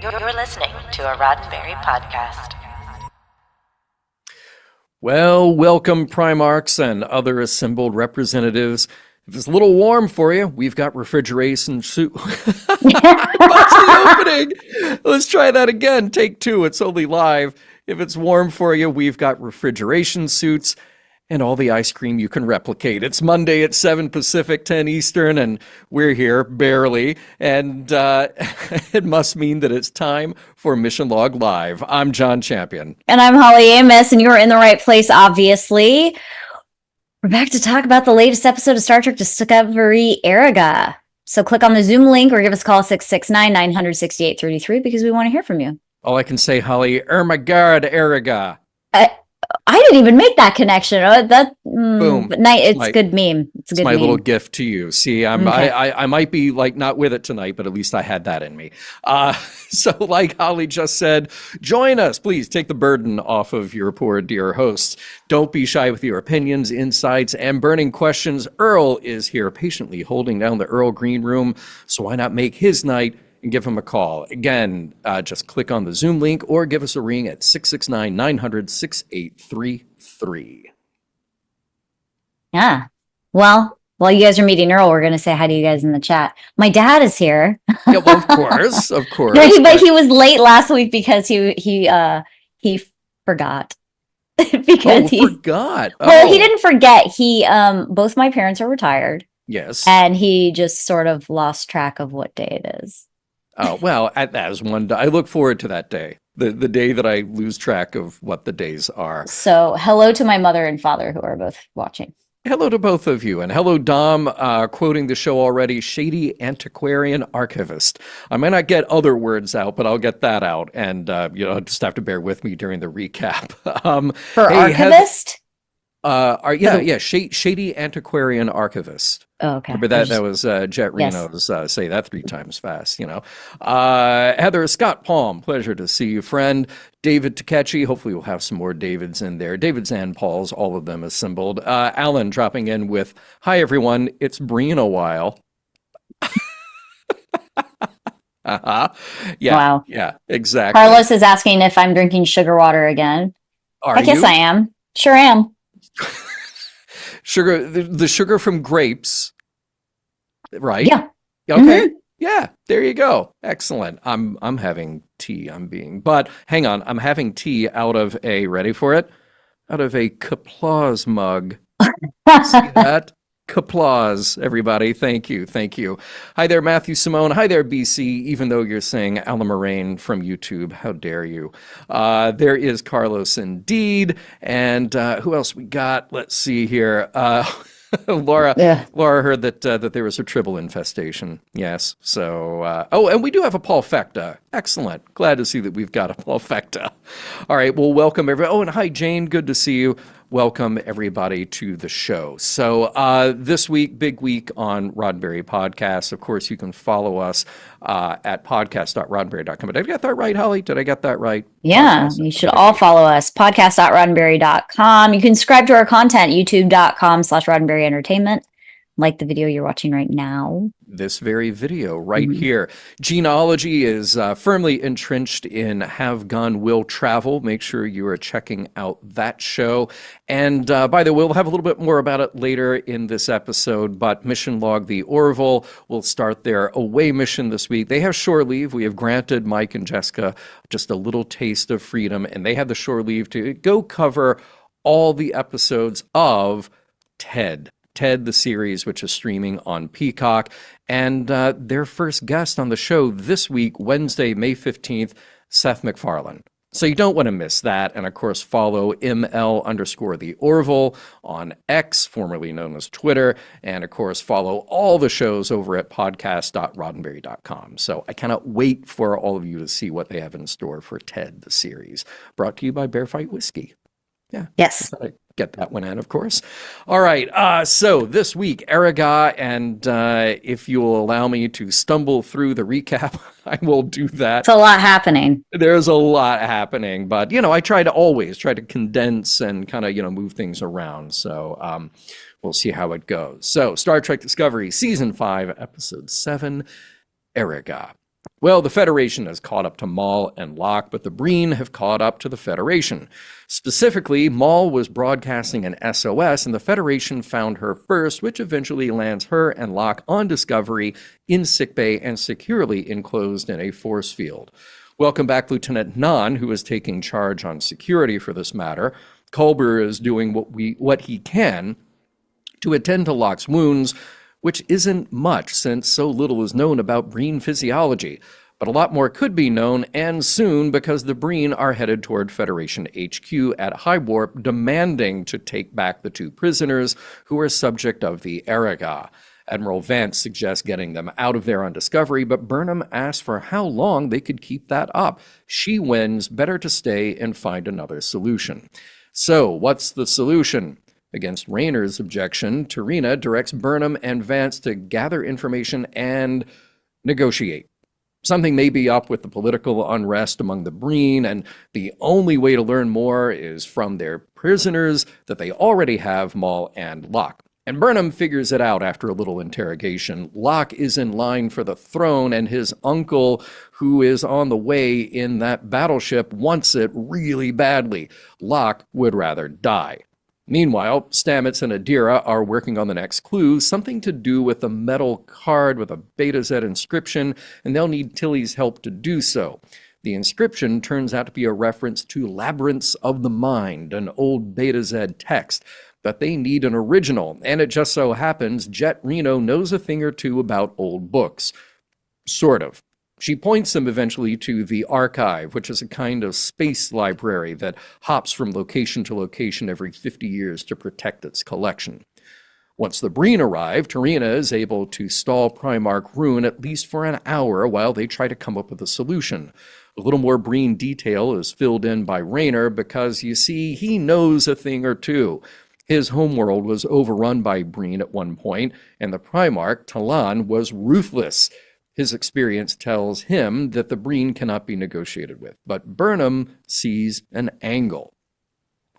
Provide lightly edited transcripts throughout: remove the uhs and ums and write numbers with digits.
You're listening to a Roddenberry podcast. Well, welcome Primarchs and other assembled representatives. If it's a little warm for you, we've got refrigeration suit. That's the opening. Let's try that again. Take two. It's only live. If it's warm for you, we've got refrigeration suits and all the ice cream you can replicate. It's Monday at 7 Pacific, 10 Eastern, and we're here, barely. And it must mean that it's time for Mission Log Live. I'm John Champion. And I'm Holly Amos, and you're in the right place, obviously. We're back to talk about the latest episode of Star Trek Discovery, Erigah. So click on the Zoom link or give us a call 669-900-6833 because we want to hear from you. All I can say, Holly, Ermagard Erigah. I didn't even make that connection. Boom. But it's a good meme. It's a good my meme. Little gift to you. See, I might be like not with it tonight, but at least I had that in me. So like Holly just said, join us. Please take the burden off of your poor dear hosts. Don't be shy with your opinions, insights, and burning questions. Earl is here patiently holding down the Earl Green Room. So why not make his night and give him a call? Again, just click on the Zoom link or give us a ring at 669-900-6833. Yeah. Well, while you guys are meeting Earl, we're going to say hi to you guys in the chat. My dad is here. Yeah, well, of course. But he was late last week because he forgot. Because he forgot. Well, he didn't forget. He both my parents are retired. Yes. And he just sort of lost track of what day it is. Oh, well, that is one day. I look forward to that day, the day that I lose track of what the days are. So hello to my mother and father who are both watching. Hello to both of you. And hello, Dom, quoting the show already, shady antiquarian archivist. I might not get other words out, but I'll get that out. And, just have to bear with me during the recap. For archivist? Shady antiquarian archivist. Oh, okay. Remember that was Jet Reno's say that 3 times fast, Heather Scott Palm, pleasure to see you, friend. David Takechi, hopefully we'll have some more Davids in there. Davids and Pauls, all of them assembled. Alan dropping in with, hi everyone, it's Breen a while. Yeah. Wow. Yeah, exactly. Carlos is asking if I'm drinking sugar water again. I guess I am. Sure am. Sugar, the sugar from grapes, right? Yeah. Okay. Mm-hmm. Yeah. There you go. Excellent. I'm having tea. But hang on. I'm having tea out of ready for it? Out of a Kaplaz mug. See that? Kaplaz, everybody. Thank you. Hi there, Matthew Simone. Hi there, BC. Even though you're saying Alan Moraine from YouTube, how dare you? There is Carlos indeed. And who else we got? Let's see here. Laura heard that there was a tribble infestation. Yes. So, and we do have a Paul Fecta. Excellent. Glad to see that we've got a Paul Fecta. All right. Well, welcome everybody. Oh, and hi, Jane. Good to see you. Welcome everybody to the show. So this week, big week on Roddenberry Podcast. Of course, you can follow us at podcast.roddenberry.com. Did I get that right, Holly? Did I get that right? Yeah, you should all follow us. Podcast.roddenberry.com. You can subscribe to our content, youtube.com/Roddenberry Entertainment. Like the video you're watching right now. This very video right here. Genealogy is firmly entrenched in Have Gun Will Travel. Make sure you are checking out that show. And by the way, we'll have a little bit more about it later in this episode, but Mission Log the Orville will start their away mission this week. They have shore leave. We have granted Mike and Jessica just a little taste of freedom, and they have the shore leave to go cover all the episodes of Ted, the series, which is streaming on Peacock. And their first guest on the show this week, Wednesday, May 15th, Seth MacFarlane. So you don't want to miss that. And of course, follow ML_the Orville on X, formerly known as Twitter. And of course, follow all the shows over at podcast.roddenberry.com. So I cannot wait for all of you to see what they have in store for Ted, the series. Brought to you by Bear Fight Whiskey. Yeah. Yes. Get that one in, of course. All right. So this week, Erigah, and if you will allow me to stumble through the recap, I will do that. It's a lot happening. There's a lot happening, but I try to condense and kind of move things around. So we'll see how it goes. So Star Trek Discovery, Season 5, Episode 7, Erigah. Well, the Federation has caught up to Maul and Locke, but the Breen have caught up to the Federation. Specifically, Maul was broadcasting an SOS, and the Federation found her first, which eventually lands her and Locke on Discovery in sickbay and securely enclosed in a force field. Welcome back, Lieutenant Nan, who is taking charge on security for this matter. Culber is doing what he can to attend to Locke's wounds, which isn't much since so little is known about Breen physiology. But a lot more could be known, and soon, because the Breen are headed toward Federation HQ at High Warp, demanding to take back the 2 prisoners who are subject of the Erigah. Admiral Vance suggests getting them out of there on Discovery, but Burnham asks for how long they could keep that up. She wins, better to stay and find another solution. So, what's the solution? Against Raynor's objection, T'Rina directs Burnham and Vance to gather information and negotiate. Something may be up with the political unrest among the Breen, and the only way to learn more is from their prisoners that they already have, Maul and Locke. And Burnham figures it out after a little interrogation. Locke is in line for the throne, and his uncle, who is on the way in that battleship, wants it really badly. Locke would rather die. Meanwhile, Stamets and Adira are working on the next clue, something to do with a metal card with a Beta Z inscription, and they'll need Tilly's help to do so. The inscription turns out to be a reference to Labyrinths of the Mind, an old Beta Z text, but they need an original, and it just so happens Jet Reno knows a thing or two about old books. Sort of. She points them eventually to the Archive, which is a kind of space library that hops from location to location every 50 years to protect its collection. Once the Breen arrive, T'Rina is able to stall Primarch Rune at least for an hour while they try to come up with a solution. A little more Breen detail is filled in by Raynor because, you see, he knows a thing or two. His homeworld was overrun by Breen at one point, and the Primarch, Talon, was ruthless. His experience tells him that the Breen cannot be negotiated with, but Burnham sees an angle.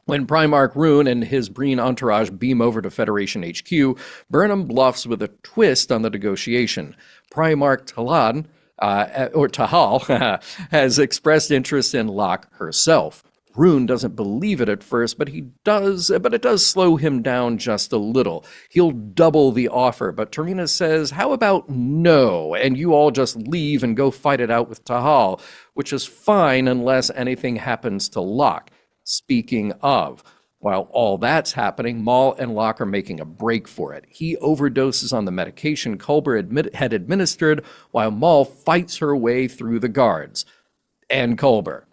When Primarch Rune and his Breen entourage beam over to Federation HQ, Burnham bluffs with a twist on the negotiation. Primarch Talon, or Tahal, has expressed interest in Locke herself. Rune doesn't believe it at first, but it does slow him down just a little. He'll double the offer, but T'Rina says, how about no, and you all just leave and go fight it out with Tahal, which is fine unless anything happens to Locke. Speaking of, while all that's happening, Maul and Locke are making a break for it. He overdoses on the medication Culber had administered, while Maul fights her way through the guards. And Culber.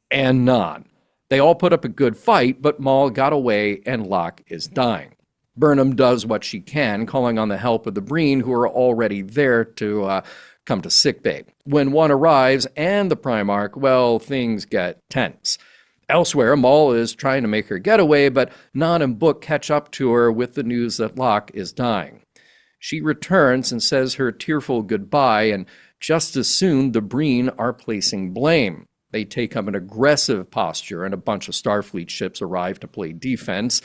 And Nan. They all put up a good fight, but Maul got away and Locke is dying. Burnham does what she can, calling on the help of the Breen, who are already there to come to sickbay. When one arrives and the Primarch, well, things get tense. Elsewhere, Maul is trying to make her get away, but Nan and Book catch up to her with the news that Locke is dying. She returns and says her tearful goodbye, and just as soon the Breen are placing blame. They take up an aggressive posture, and a bunch of Starfleet ships arrive to play defense.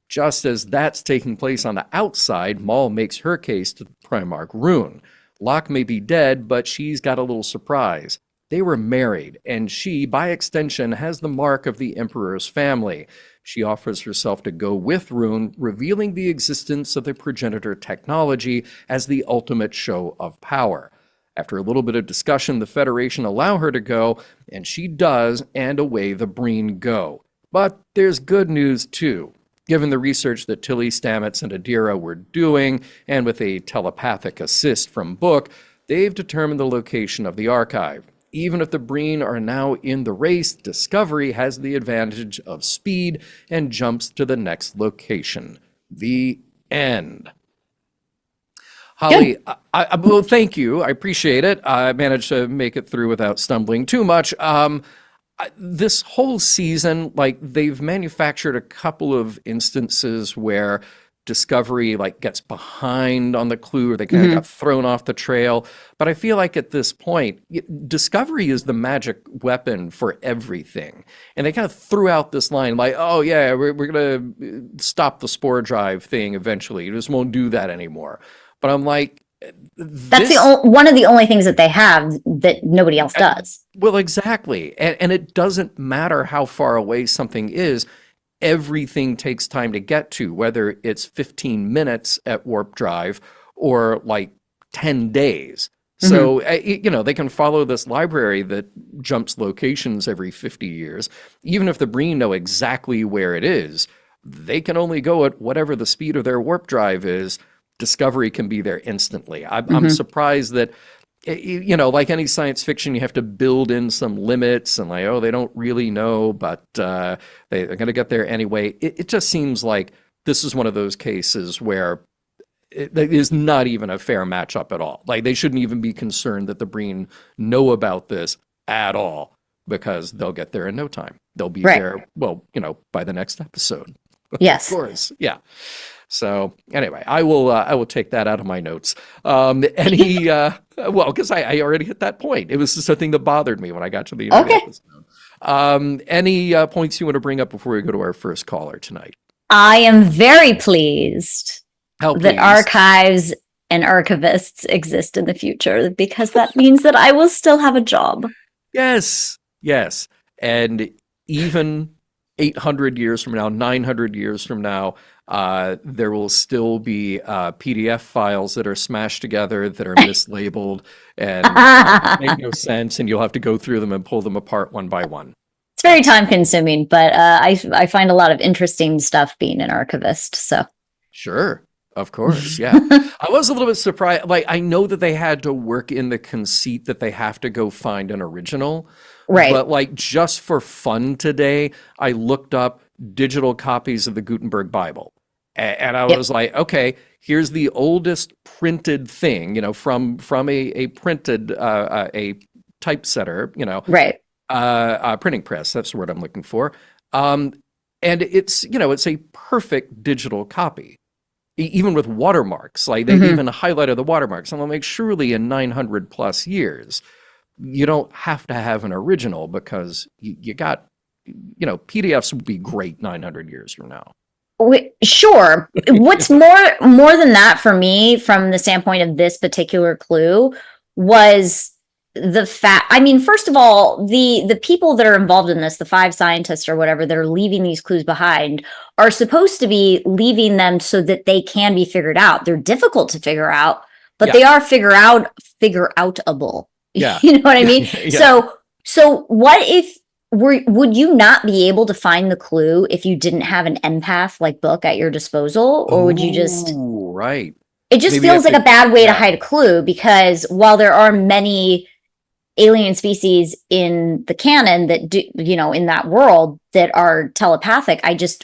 Just as that's taking place on the outside, Maul makes her case to Primarch Rune. Locke may be dead, but she's got a little surprise. They were married, and she, by extension, has the mark of the Emperor's family. She offers herself to go with Rune, revealing the existence of the progenitor technology as the ultimate show of power. After a little bit of discussion, the Federation allow her to go, and she does, and away the Breen go. But there's good news, too. Given the research that Tilly, Stamets, and Adira were doing, and with a telepathic assist from Book, they've determined the location of the Archive. Even if the Breen are now in the race, Discovery has the advantage of speed and jumps to the next location. The end. Holly, well, thank you. I appreciate it. I managed to make it through without stumbling too much. This whole season, they've manufactured a couple of instances where Discovery gets behind on the clue, or they kind of got thrown off the trail. But I feel like at this point, Discovery is the magic weapon for everything. And they kind of threw out this line oh yeah, we're going to stop the spore drive thing eventually. You just won't do that anymore. But I'm like, That's one of the only things that they have that nobody else does. Well, exactly. And it doesn't matter how far away something is. Everything takes time to get to, whether it's 15 minutes at warp drive or like 10 days. So, they can follow this library that jumps locations every 50 years. Even if the Breen know exactly where it is, they can only go at whatever the speed of their warp drive is. Discovery can be there instantly. I'm surprised that, like any science fiction, you have to build in some limits and they don't really know, but they're going to get there anyway. It just seems like this is one of those cases where it is not even a fair matchup at all. Like, they shouldn't even be concerned that the Breen know about this at all, because they'll get there in no time. They'll be there, by the next episode. Yes. Of course. Yeah. So anyway, I will take that out of my notes. Because I already hit that point. It was just a thing that bothered me when I got to the end of the episode. Any points you want to bring up before we go to our first caller tonight? I am very pleased that archives and archivists exist in the future, because that means that I will still have a job. Yes. And even 800 years from now, 900 years from now, there will still be PDF files that are smashed together that are mislabeled and make no sense, and you'll have to go through them and pull them apart one by one. It's very time consuming, but I find a lot of interesting stuff being an archivist. So sure. Of course, yeah. I was a little bit surprised. Like, I know that they had to work in the conceit that they have to go find an original. Right. But just for fun today, I looked up digital copies of the Gutenberg Bible. And I was like, okay, here's the oldest printed thing, from a printed, a typesetter, Right. Printing press. That's the word I'm looking for. And it's, it's a perfect digital copy. Even with watermarks, they even highlighted the watermarks. And I'm like, surely in 900 plus years, you don't have to have an original, because you got, PDFs would be great 900 years from now. Sure. What's more than that for me, from the standpoint of this particular clue, was the fact, first of all, the people that are involved in this, the 5 scientists or whatever that are leaving these clues behind, are supposed to be leaving them so that they can be figured out. They're difficult to figure out, but they are figure outable. Yeah. You know what I mean? Yeah. So what if would you not be able to find the clue if you didn't have an empath book at your disposal, or would you just? Right. It just feels like a bad way to hide a clue, because while there are many alien species in the canon that do, in that world, that are telepathic,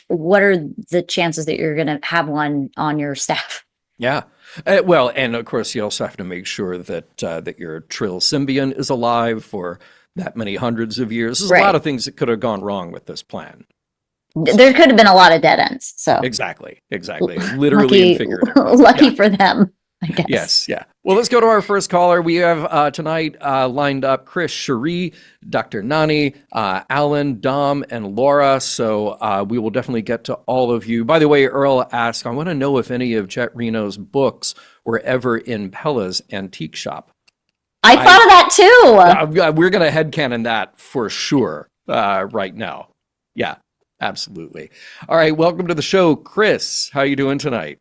what are the chances that you're going to have one on your staff? Yeah. Well, and of course, you also have to make sure that your Trill symbiont is alive for that many hundreds of years. There's a lot of things that could have gone wrong with this plan. There could have been a lot of dead ends. So exactly, literally and figuratively. Lucky for them, I guess. Yes, yeah. Well, let's go to our first caller. We have tonight lined up Chris, Cherie, Dr. Nani, Alan, Dom, and Laura. So we will definitely get to all of you. By the way, Earl asked, I want to know if any of Jet Reno's books were ever in Pella's antique shop. I thought of that too. We're going to headcanon that for sure right now. Yeah, absolutely. All right, welcome to the show, Chris. How are you doing tonight?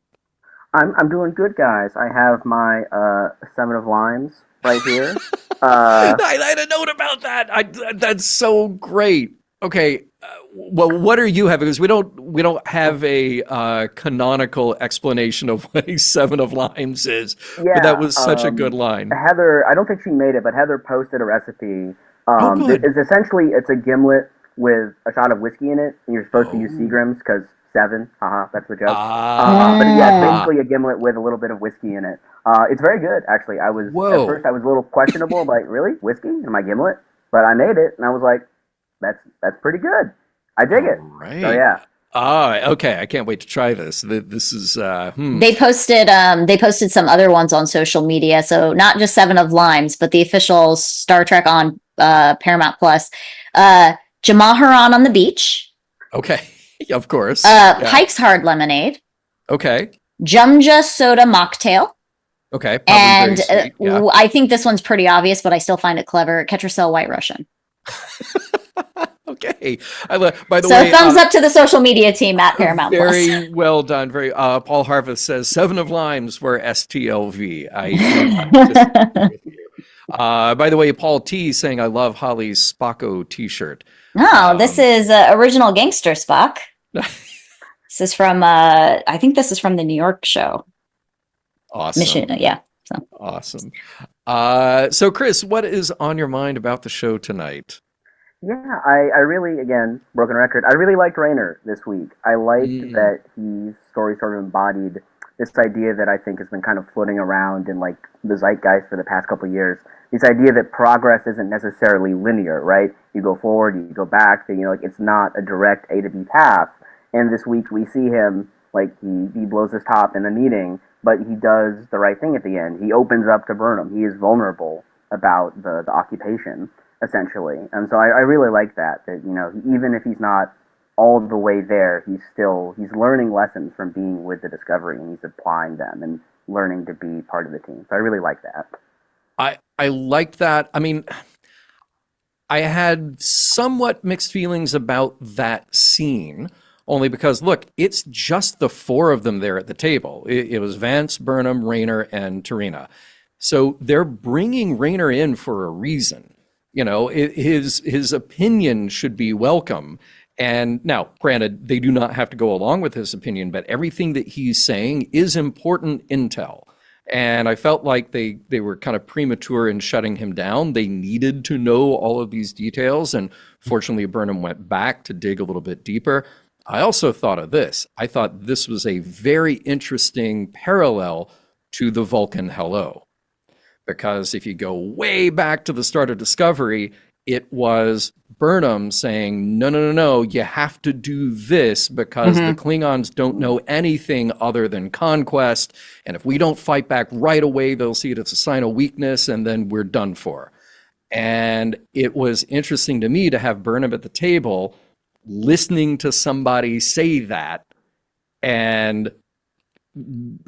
I'm doing good, guys. I have my 7 of limes right here. I had a note about that. That's so great. Okay, well, what are you having? Because we don't have a canonical explanation of what a 7 of limes is. Yeah, but that was such a good line. Heather, I don't think she made it, but Heather posted a recipe. Good. It's a gimlet with a shot of whiskey in it, and you're supposed to use Seagrams because 7, that's the joke. But yeah, it's basically a gimlet with a little bit of whiskey in it. It's very good, actually. At first I was a little questionable, like, really? Whiskey in my gimlet? But I made it, and I was like, that's pretty good. I dig it. Right. So yeah. Okay. I can't wait to try this. This is They posted some other ones on social media. So not just 7 of limes, but the official Star Trek on Paramount Plus. Jamaharan on the beach. Okay. Of course. Pike's Hard Lemonade. Okay. Jumja Soda Mocktail. Okay, probably And very sweet. Yeah. I think this one's pretty obvious, but I still find it clever. Ketracel White Russian. Okay. By the So way, thumbs up to the social media team at Paramount Plus. very well done. Very. Paul Harvest says 7 of limes for STLV. I do not disagree with you. By the way, Paul T saying I love Holly's Spocko T-shirt. No, this is original Gangster Spock. This is from I think this is from the New York show. Awesome. Mission, yeah. So. Awesome. So Chris, what is on your mind about the show tonight? Yeah, I really, again, broken record, I really liked Rayner this week. I liked that his story sort of embodied this idea that I think has been kind of floating around in, like, the zeitgeist for the past couple of years. This idea that progress isn't necessarily linear, right? You go forward, you go back, like, it's not a direct A to B path. And this week we see him, like, he blows his top in the meeting, but he does the right thing at the end. He opens up to Burnham. He is vulnerable about the occupation, essentially. And so I really like that, even if he's not all the way there, he's learning lessons from being with the Discovery, and he's applying them and learning to be part of the team. So I really like that. I liked that. I mean, I had somewhat mixed feelings about that scene, only because, look, it's just the 4 of them there at the table. It was Vance, Burnham, Rayner, and Tarina. So they're bringing Rayner in for a reason. His opinion should be welcome. And now, granted, they do not have to go along with his opinion, but everything that he's saying is important intel. And I felt like they were kind of premature in shutting him down. They needed to know all of these details. And fortunately, Burnham went back to dig a little bit deeper. I also thought of this. I thought this was a very interesting parallel to the Vulcan Hello. Because if you go way back to the start of Discovery, it was Burnham saying, no, you have to do this because the Klingons don't know anything other than conquest. And if we don't fight back right away, they'll see it as a sign of weakness, and then we're done for. And it was interesting to me to have Burnham at the table listening to somebody say that and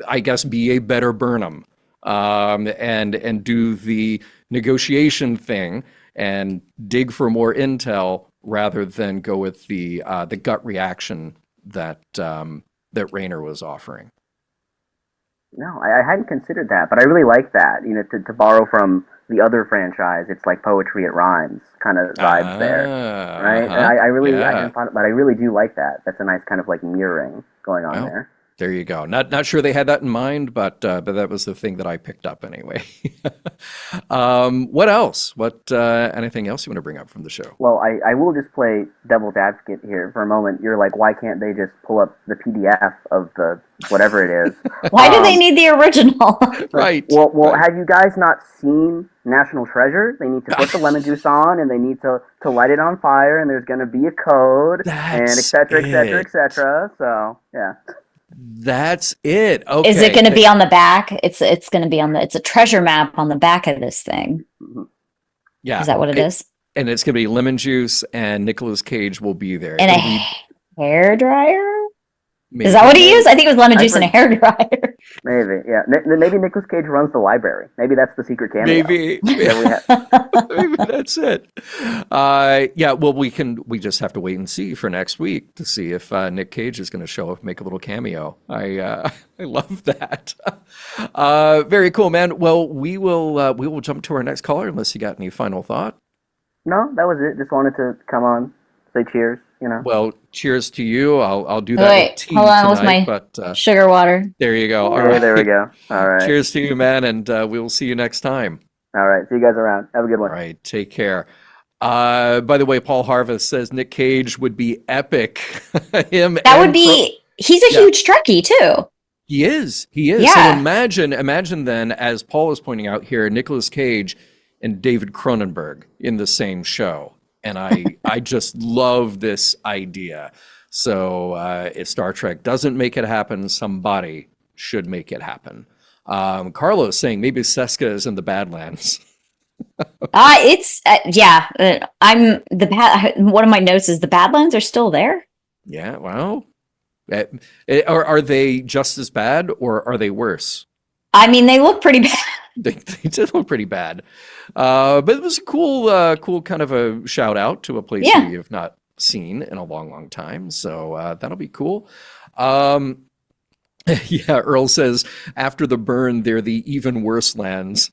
I guess be a better Burnham. And do the negotiation thing and dig for more intel rather than go with the gut reaction that Rayner was offering. No, I hadn't considered that, but I really like that. To borrow from the other franchise, it's like poetry, it rhymes kind of vibes there, right? And I hadn't thought, but I really do like that. That's a nice kind of like mirroring going on there. There you go. Not sure they had that in mind, but that was the thing that I picked up anyway. What else? Anything else you want to bring up from the show? Well, I will just play devil's advocate here for a moment. You're like, why can't they just pull up the PDF of the whatever it is? Why do they need the original? Right. Well, have you guys not seen National Treasure? They need to put the lemon juice on, and they need to light it on fire, and there's going to be a code, and et cetera, et cetera, et cetera. So, yeah. That's it. Okay. Is it going to be on the back? It's going to be it's a treasure map on the back of this thing. Yeah. Is that what it is? And it's going to be lemon juice, and Nicolas Cage will be there. And a hair dryer? Maybe. Is that what he used? I think it was lemon juice and a hair dryer. Maybe, yeah. Maybe Nicolas Cage runs the library. Maybe that's the secret cameo. Maybe that's it. Yeah. Well, we just have to wait and see for next week to see if Nick Cage is going to show up, make a little cameo. I love that. Very cool, man. Well, we will jump to our next caller unless you got any final thought. No, that was it. Just wanted to come on, say cheers. Well, cheers to you. I'll do that with tea hold on, tonight, with my sugar water. There you go. All right. There we go. All right. Cheers to you, man, and we'll see you next time. All right. See you guys around. Have a good one. All right. Take care. By the way, Paul Harvest says Nick Cage would be epic. He's a huge Trekkie too. He is. Yeah. So imagine then, as Paul is pointing out here, Nicolas Cage and David Cronenberg in the same show. And I just love this idea. So if Star Trek doesn't make it happen, somebody should make it happen. Carlos saying maybe Seska is in the Badlands. I'm one of my notes is the Badlands are still there. Yeah, well, are they just as bad or are they worse? I mean, they look pretty bad. They did look pretty bad. But it was a cool kind of a shout out to a place we have not seen in a long, long time. So that'll be cool. Yeah, Earl says after the burn, they're the even worse lands.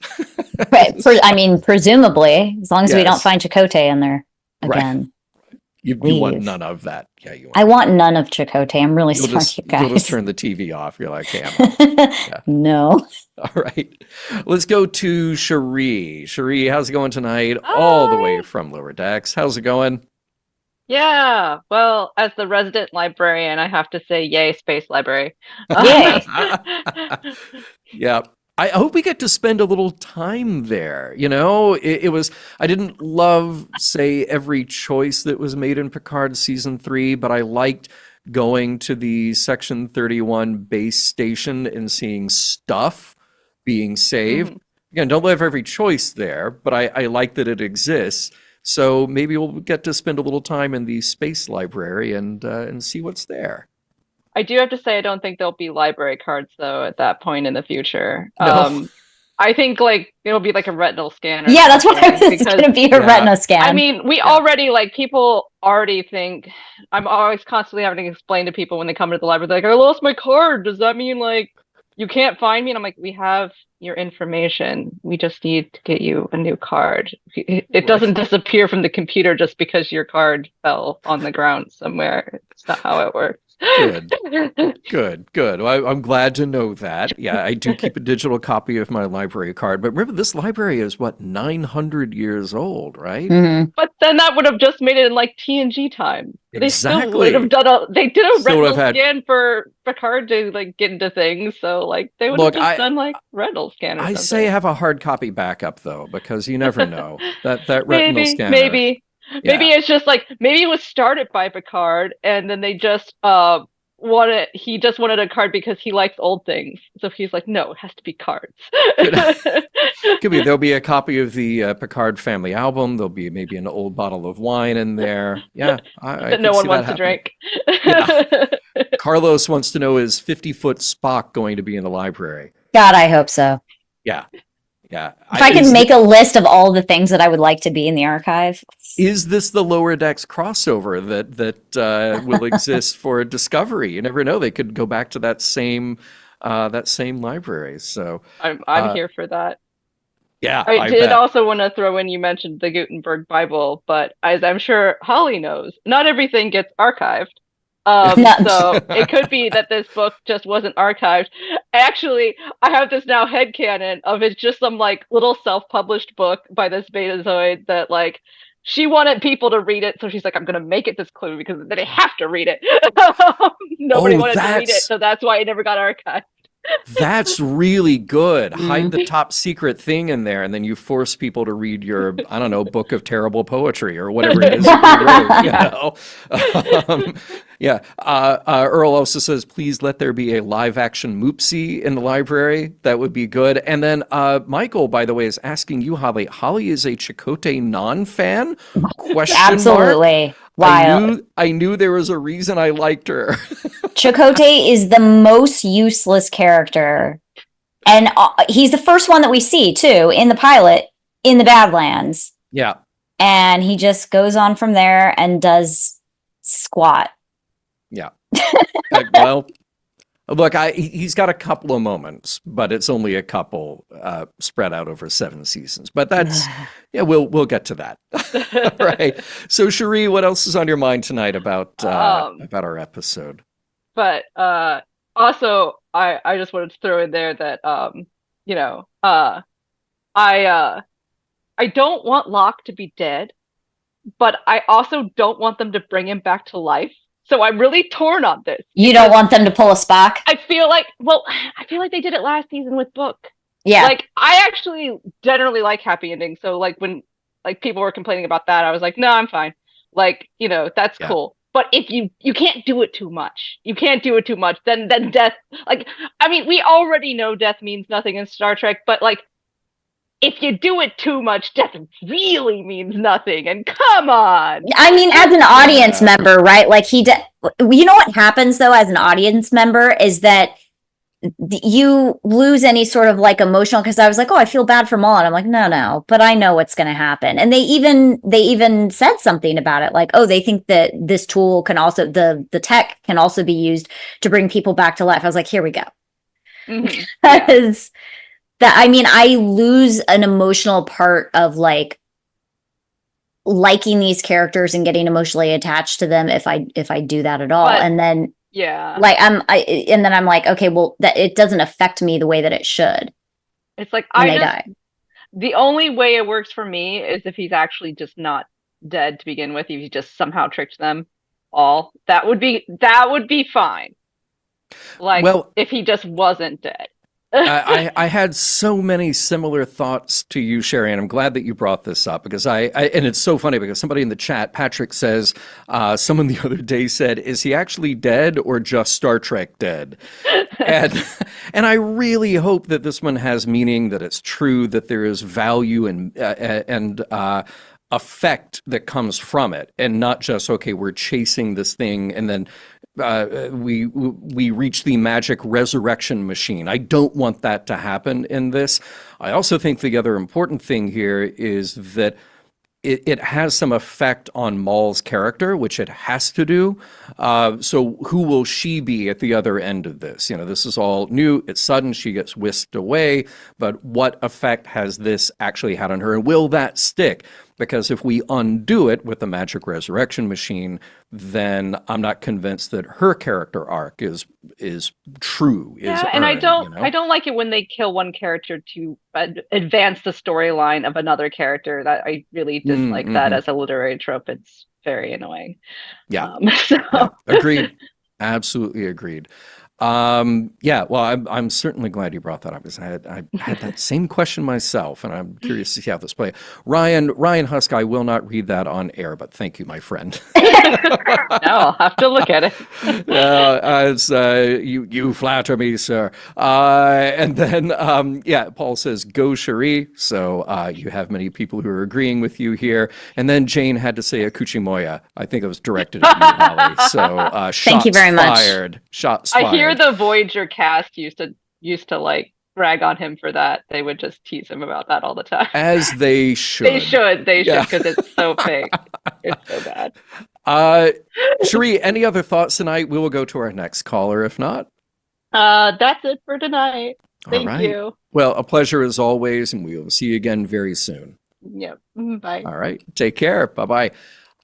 Right. I mean, presumably, as long as we don't find Chakotay in there again. Right. You want none of that. Yeah, I want none of Chakotay. I'm really sorry, you guys. You'll just turn the TV off. You're like, hey, No. All right. Let's go to Cherie. Cherie, how's it going tonight? All the way from Lower Decks. How's it going? Yeah, well, as the resident librarian, I have to say, yay, Space Library. Yay. Yeah. I hope we get to spend a little time there. You know, it was, I didn't love, say, every choice that was made in Picard season 3, but I liked going to the Section 31 base station and seeing stuff being saved. Again, don't love every choice there, but I like that it exists. So maybe we'll get to spend a little time in the space library and see what's there. I do have to say, I don't think there'll be library cards though at that point in the future. No. I think like it'll be like a retinal scanner. Yeah, that's what I was. It's going to be a retina scan. I mean, we already like people already think. I'm always constantly having to explain to people when they come to the library, like, I lost my card. Does that mean like you can't find me? And I'm like, we have your information. We just need to get you a new card. It doesn't disappear from the computer just because your card fell on the ground somewhere. It's not how it works. Good. Well, I'm glad to know that. Yeah, I do keep a digital copy of my library card. But remember, this library is, 900 years old, right? Mm-hmm. But then that would have just made it in like TNG time. Exactly. They still would have done they did a retinal scan for Picard to like get into things. So like they would have just done like retinal scan or something. I say have a hard copy backup though, because you never know. that retinal scanner. Maybe it's just like maybe it was started by Picard and then they just he just wanted a card because he likes old things. So he's like, no, it has to be cards. Could be. There'll be a copy of the Picard family album. There'll be maybe an old bottle of wine in there. Yeah, that no one wants to drink. Yeah. Carlos wants to know, is 50-foot Spock going to be in the library? God, I hope so. Yeah. If I can make a list of all the things that I would like to be in the archive. Is this the Lower Decks crossover that will exist for Discovery? You never know. They could go back to that same library. So I'm here for that. Yeah, I did also want to throw in, you mentioned the Gutenberg Bible, but as I'm sure Holly knows, not everything gets archived. So it could be that this book just wasn't archived. Actually, I have this now headcanon of it's just some like little self-published book by this Betazoid that like she wanted people to read it, so she's like, I'm gonna make it this clue because they have to read it. Nobody wanted to read it, so that's why it never got archived. That's really good. Hide the top secret thing in there, and then you force people to read your, I don't know, book of terrible poetry or whatever it is that you wrote. Earl also says, please let there be a live-action Moopsie in the library. That would be good. And then Michael, by the way, is asking you, Holly. Holly is a Chakotay non-fan? Absolutely. Mark? Wild. I knew there was a reason I liked her. Chakotay is the most useless character. And he's the first one that we see, too, in the pilot, in the Badlands. Yeah. And he just goes on from there and does squat. Yeah. Well, look, he's got a couple of moments, but it's only a couple spread out over 7 seasons. But that's, we'll get to that. Right. So, Cherie, what else is on your mind tonight about our episode? But also, I just wanted to throw in there that I don't want Locke to be dead, but I also don't want them to bring him back to life. So I'm really torn on this. You don't want them to pull a Spock? I feel like they did it last season with Book. Yeah. Like, I actually generally like happy endings. So like when like people were complaining about that, I was like, no, I'm fine. Like, that's cool. But if you can't do it too much. You can't do it too much. Then death, like, I mean, we already know death means nothing in Star Trek, but like, if you do it too much, death really means nothing. And come on. I mean, as an audience member, right? Like you know what happens though, as an audience member, is that you lose any sort of like emotional, because I was like, oh, I feel bad for Maul, and I'm like, no, but I know what's going to happen. And they even said something about it, like, oh, they think that this tool can also, the tech can also be used to bring people back to life. I was like, here we go. Mm-hmm. Because that, I mean, I lose an emotional part of like liking these characters and getting emotionally attached to them if I do that at all. And then like and then I'm like, okay, well, that it doesn't affect me the way that it should. It's like when they die. The only way it works for me is if he's actually just not dead to begin with. If he just somehow tricked them all, that would be fine. Like, well, if he just wasn't dead. I had so many similar thoughts to you, Sherry, and I'm glad that you brought this up, because and it's so funny because somebody in the chat, Patrick, says, someone the other day said, is he actually dead or just Star Trek dead? And I really hope that this one has meaning, that it's true, that there is value and effect that comes from it, and not just, okay, we're chasing this thing and then we reach the magic resurrection machine. I don't want that to happen in this. I also think the other important thing here is that it has some effect on Maul's character, which it has to do. So who will she be at the other end of this? You know, this is all new. It's sudden. She gets whisked away. But what effect has this actually had on her? And will that stick? Because if we undo it with the magic resurrection machine, then I'm not convinced that her character arc is true. And I don't like it when they kill one character to advance the storyline of another character. That I really dislike that as a literary trope. It's very annoying. Yeah. Yeah. Agreed. Absolutely agreed. Well, I'm certainly glad you brought that up, because I had that same question myself, and I'm curious to see how this plays. Ryan Husk, I will not read that on air, but thank you, my friend. No, I'll have to look at it. You flatter me, sir. And then Paul says, "Go, Cherie." So you have many people who are agreeing with you here. And then Jane had to say "Akuchimoya." I think it was directed at you, Holly. So thank you very much. Shots fired. I hear the Voyager cast used to like rag on him for that. They would just tease him about that all the time. As they should. They should, because it's so fake. It's so bad. Cherie, any other thoughts tonight? We will go to our next caller, if not. That's it for tonight. Thank you. Well, a pleasure as always, and we will see you again very soon. Yep. Bye. All right. Take care. Bye-bye.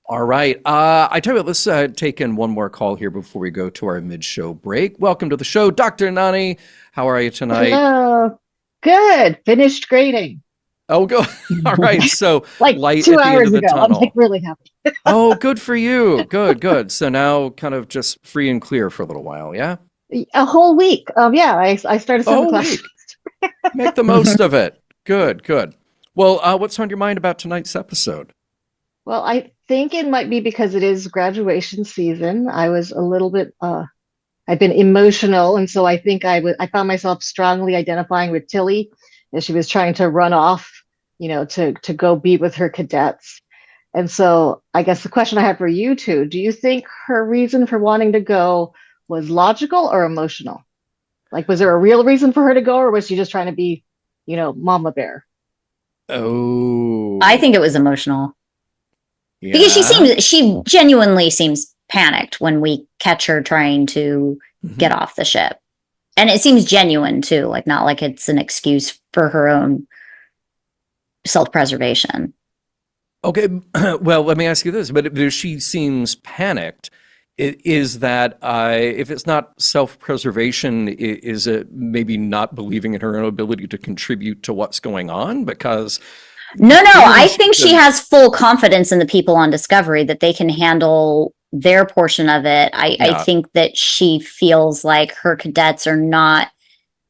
All right. I tell you what, let's take in one more call here before we go to our mid-show break. Welcome to the show, Dr. Nani. How are you tonight? Hello. Good. Finished grading. Oh, go. All right. So like light 2 at the hours end of the ago. tunnel. I'm like really happy. Oh, good for you. Good. So now kind of just free and clear for a little while, yeah? A whole week. I started some classes. Make the most of it. Good. Well, what's on your mind about tonight's episode? Well, I think it might be because it is graduation season. I was a little bit, I've been emotional. And so I think I found myself strongly identifying with Tilly as she was trying to run off, to go be with her cadets. And so I guess the question I have for you two, do you think her reason for wanting to go was logical or emotional? Like, was there a real reason for her to go, or was she just trying to be, mama bear? Oh, I think it was emotional. Yeah. Because she genuinely seems panicked when we catch her trying to get off the ship. And it seems genuine too, like not like it's an excuse for her own self-preservation. Okay, well, let me ask you this, but if she seems panicked, is that if it's not self-preservation, is it maybe not believing in her own ability to contribute to what's going on? Because No, I think she has full confidence in the people on Discovery that they can handle their portion of it. I think that she feels like her cadets are not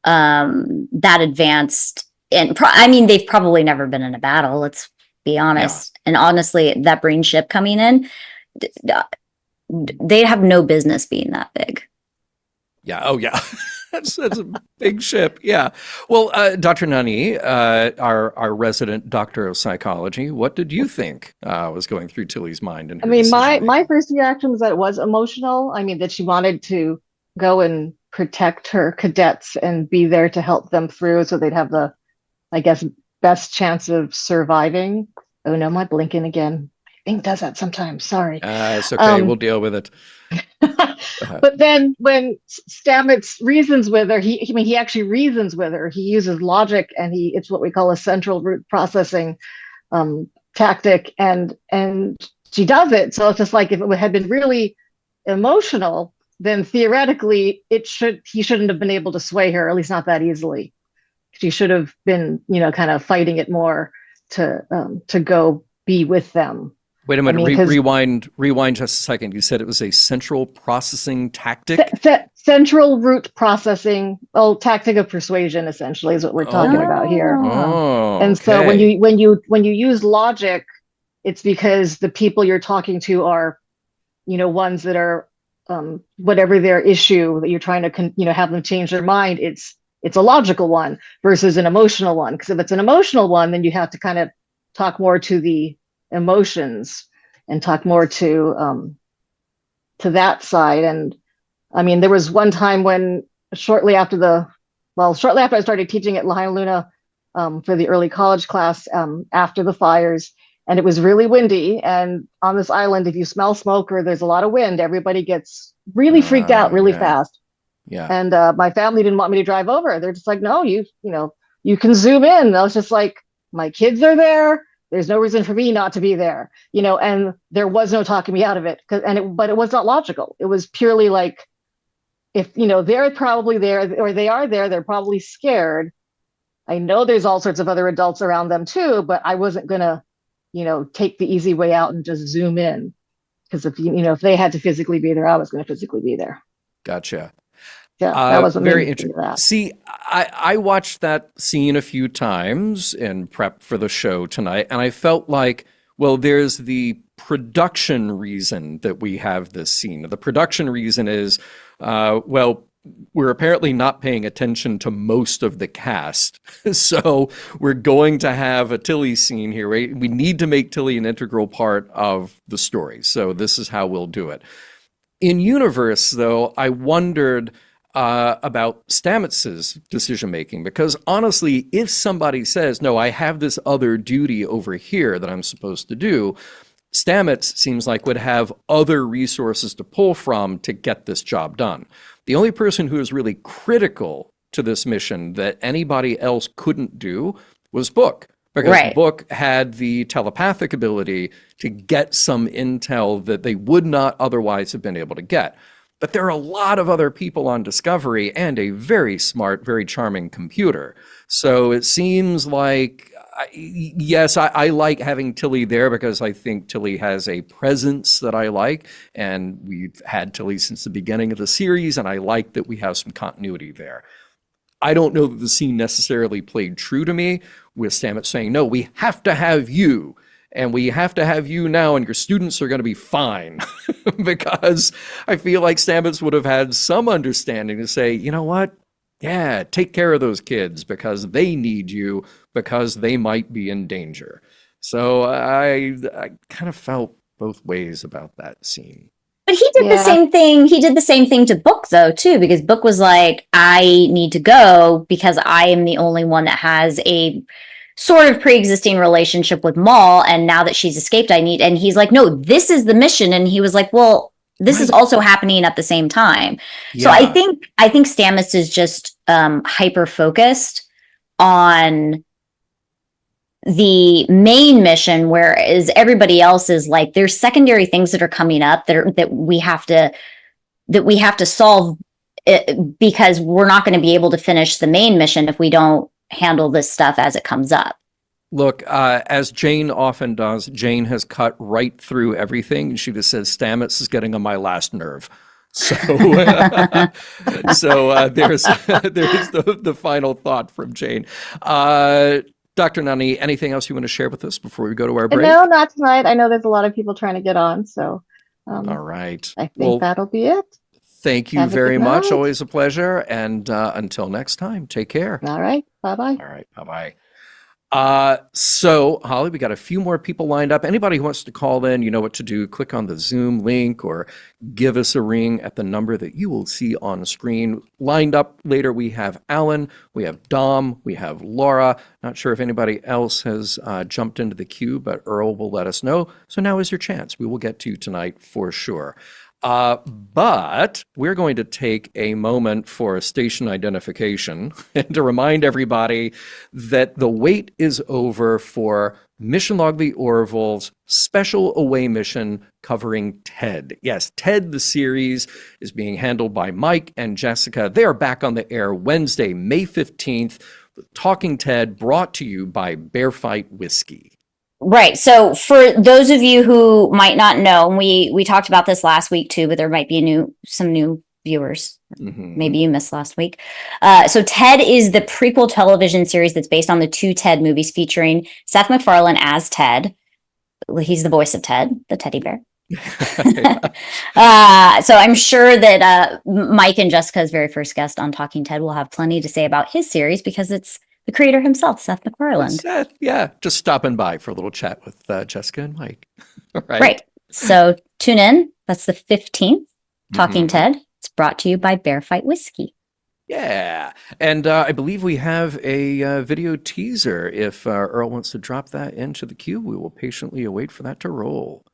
that advanced. And they've probably never been in a battle, let's be honest. And honestly, that Breen ship coming in, they have no business being that big. Yeah. Oh, yeah. That's a big ship. Yeah. Well, Dr. Nani, our resident doctor of psychology, what did you think was going through Tilly's mind? And my first reaction was that it was emotional. That she wanted to go and protect her cadets and be there to help them through so they'd have the, I guess, best chance of surviving. Oh no, my blinking again. I think does that sometimes. Sorry. It's okay. We'll deal with it. But then when Stamets reasons with her, he actually reasons with her. He uses logic, and it's what we call a central root processing tactic, and she does it. So it's just like if it had been really emotional, then theoretically he shouldn't have been able to sway her, at least not that easily. She should have been, kind of fighting it more to go be with them. Wait a minute. Rewind just a second. You said it was a central processing tactic. Central root processing, tactic of persuasion, essentially, is what we're talking about here. Oh, and so when you use logic, it's because the people you're talking to are, ones that are whatever their issue that you're trying to have them change their mind. It's a logical one versus an emotional one. Because if it's an emotional one, then you have to kind of talk more to the emotions and talk more to that side. And I mean, there was one time when shortly after I started teaching at Lahaina Luna for the early college class after the fires, and it was really windy. And on this island, if you smell smoke or there's a lot of wind, everybody gets really freaked out really fast. Yeah. And my family didn't want me to drive over. They're just like, no, you can zoom in. And I was just like, my kids are there. There's no reason for me not to be there, and there was no talking me out of it. But it was not logical. It was purely like, if, they're probably there or they are there, they're probably scared. I know there's all sorts of other adults around them too, but I wasn't going to, take the easy way out and just zoom in. Because if they had to physically be there, I was going to physically be there. Gotcha. Yeah, that was very interesting. See, I watched that scene a few times in prep for the show tonight, and I felt like, well, there's the production reason that we have this scene. The production reason is, we're apparently not paying attention to most of the cast. So we're going to have a Tilly scene here, right? We need to make Tilly an integral part of the story. So this is how we'll do it. In universe, though, I wondered about Stamets's decision-making, because honestly, if somebody says, no, I have this other duty over here that I'm supposed to do, Stamets seems like would have other resources to pull from to get this job done. The only person who is really critical to this mission that anybody else couldn't do was Book, because Book had the telepathic ability to get some intel that they would not otherwise have been able to get. But there are a lot of other people on Discovery and a very smart, very charming computer. So it seems like, yes, I like having Tilly there because I think Tilly has a presence that I like. And we've had Tilly since the beginning of the series, and I like that we have some continuity there. I don't know that the scene necessarily played true to me with Stamets saying, no, we have to have you. And we have to have you now, and your students are going to be fine. Because I feel like Stamets would have had some understanding to say, you know what? Yeah, take care of those kids because they need you, because they might be in danger. So I kind of felt both ways about that scene. But he did the same thing. He did the same thing to Book, though, too, because Book was like, I need to go because I am the only one that has a sort of pre-existing relationship with Maul, and now that she's escaped, and he's like, no, this is the mission. And he was like, well, this is also happening at the same time. Yeah. So I think Stamets is just hyper focused on the main mission, whereas everybody else is like, there's secondary things that are coming up that we have to solve because we're not going to be able to finish the main mission if we don't handle this stuff as it comes up. Look, as Jane often does, Jane has cut right through everything. She just says, Stamets is getting on my last nerve. So, there's the final thought from Jane. Dr. Nani, anything else you want to share with us before we go to our break? No, not tonight. I know there's a lot of people trying to get on, so all right. I think that'll be it. Thank you very much. Always a pleasure. And until next time, take care. All right. Bye-bye. All right. Bye-bye. So, Holly, we got a few more people lined up. Anybody who wants to call in, you know what to do. Click on the Zoom link or give us a ring at the number that you will see on the screen. Lined up later, we have Alan, we have Dom, we have Laura. Not sure if anybody else has jumped into the queue, but Earl will let us know. So now is your chance. We will get to you tonight for sure. But we're going to take a moment for station identification and to remind everybody that the wait is over for Mission Log the Orville's special away mission covering Ted. Yes, Ted, the series, is being handled by Mike and Jessica. They are back on the air Wednesday, May 15th, Talking Ted, brought to you by Bear Fight Whiskey. Right. So for those of you who might not know, and we talked about this last week too, but there might be some new viewers. Mm-hmm. Maybe you missed last week. So Ted is the prequel television series that's based on the 2 Ted movies featuring Seth MacFarlane as Ted. He's the voice of Ted, the teddy bear. So I'm sure that Mike and Jessica's very first guest on Talking Ted will have plenty to say about his series because it's the creator himself, Seth MacFarlane. Seth, yeah, just stopping by for a little chat with Jessica and Mike. Right. So tune in. That's the 15th. Talking Ted. It's brought to you by Bear Fight Whiskey. Yeah. And I believe we have a video teaser. If Earl wants to drop that into the queue, we will patiently await for that to roll.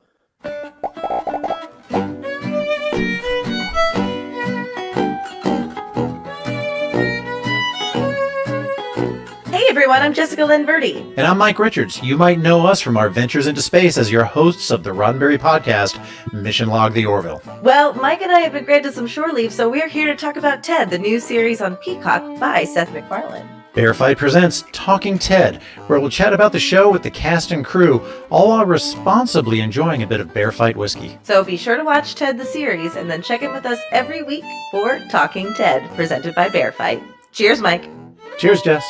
Hey everyone, I'm Jessica Lynn Verdi. And I'm Mike Richards. You might know us from our ventures into space as your hosts of the Roddenberry podcast, Mission Log the Orville. Well, Mike and I have been granted some shore leave, so we're here to talk about Ted, the new series on Peacock by Seth MacFarlane. Bear Fight presents Talking Ted, where we'll chat about the show with the cast and crew, all while responsibly enjoying a bit of Bear Fight whiskey. So be sure to watch Ted the series and then check in with us every week for Talking Ted, presented by Bear Fight. Cheers, Mike. Cheers, Jess.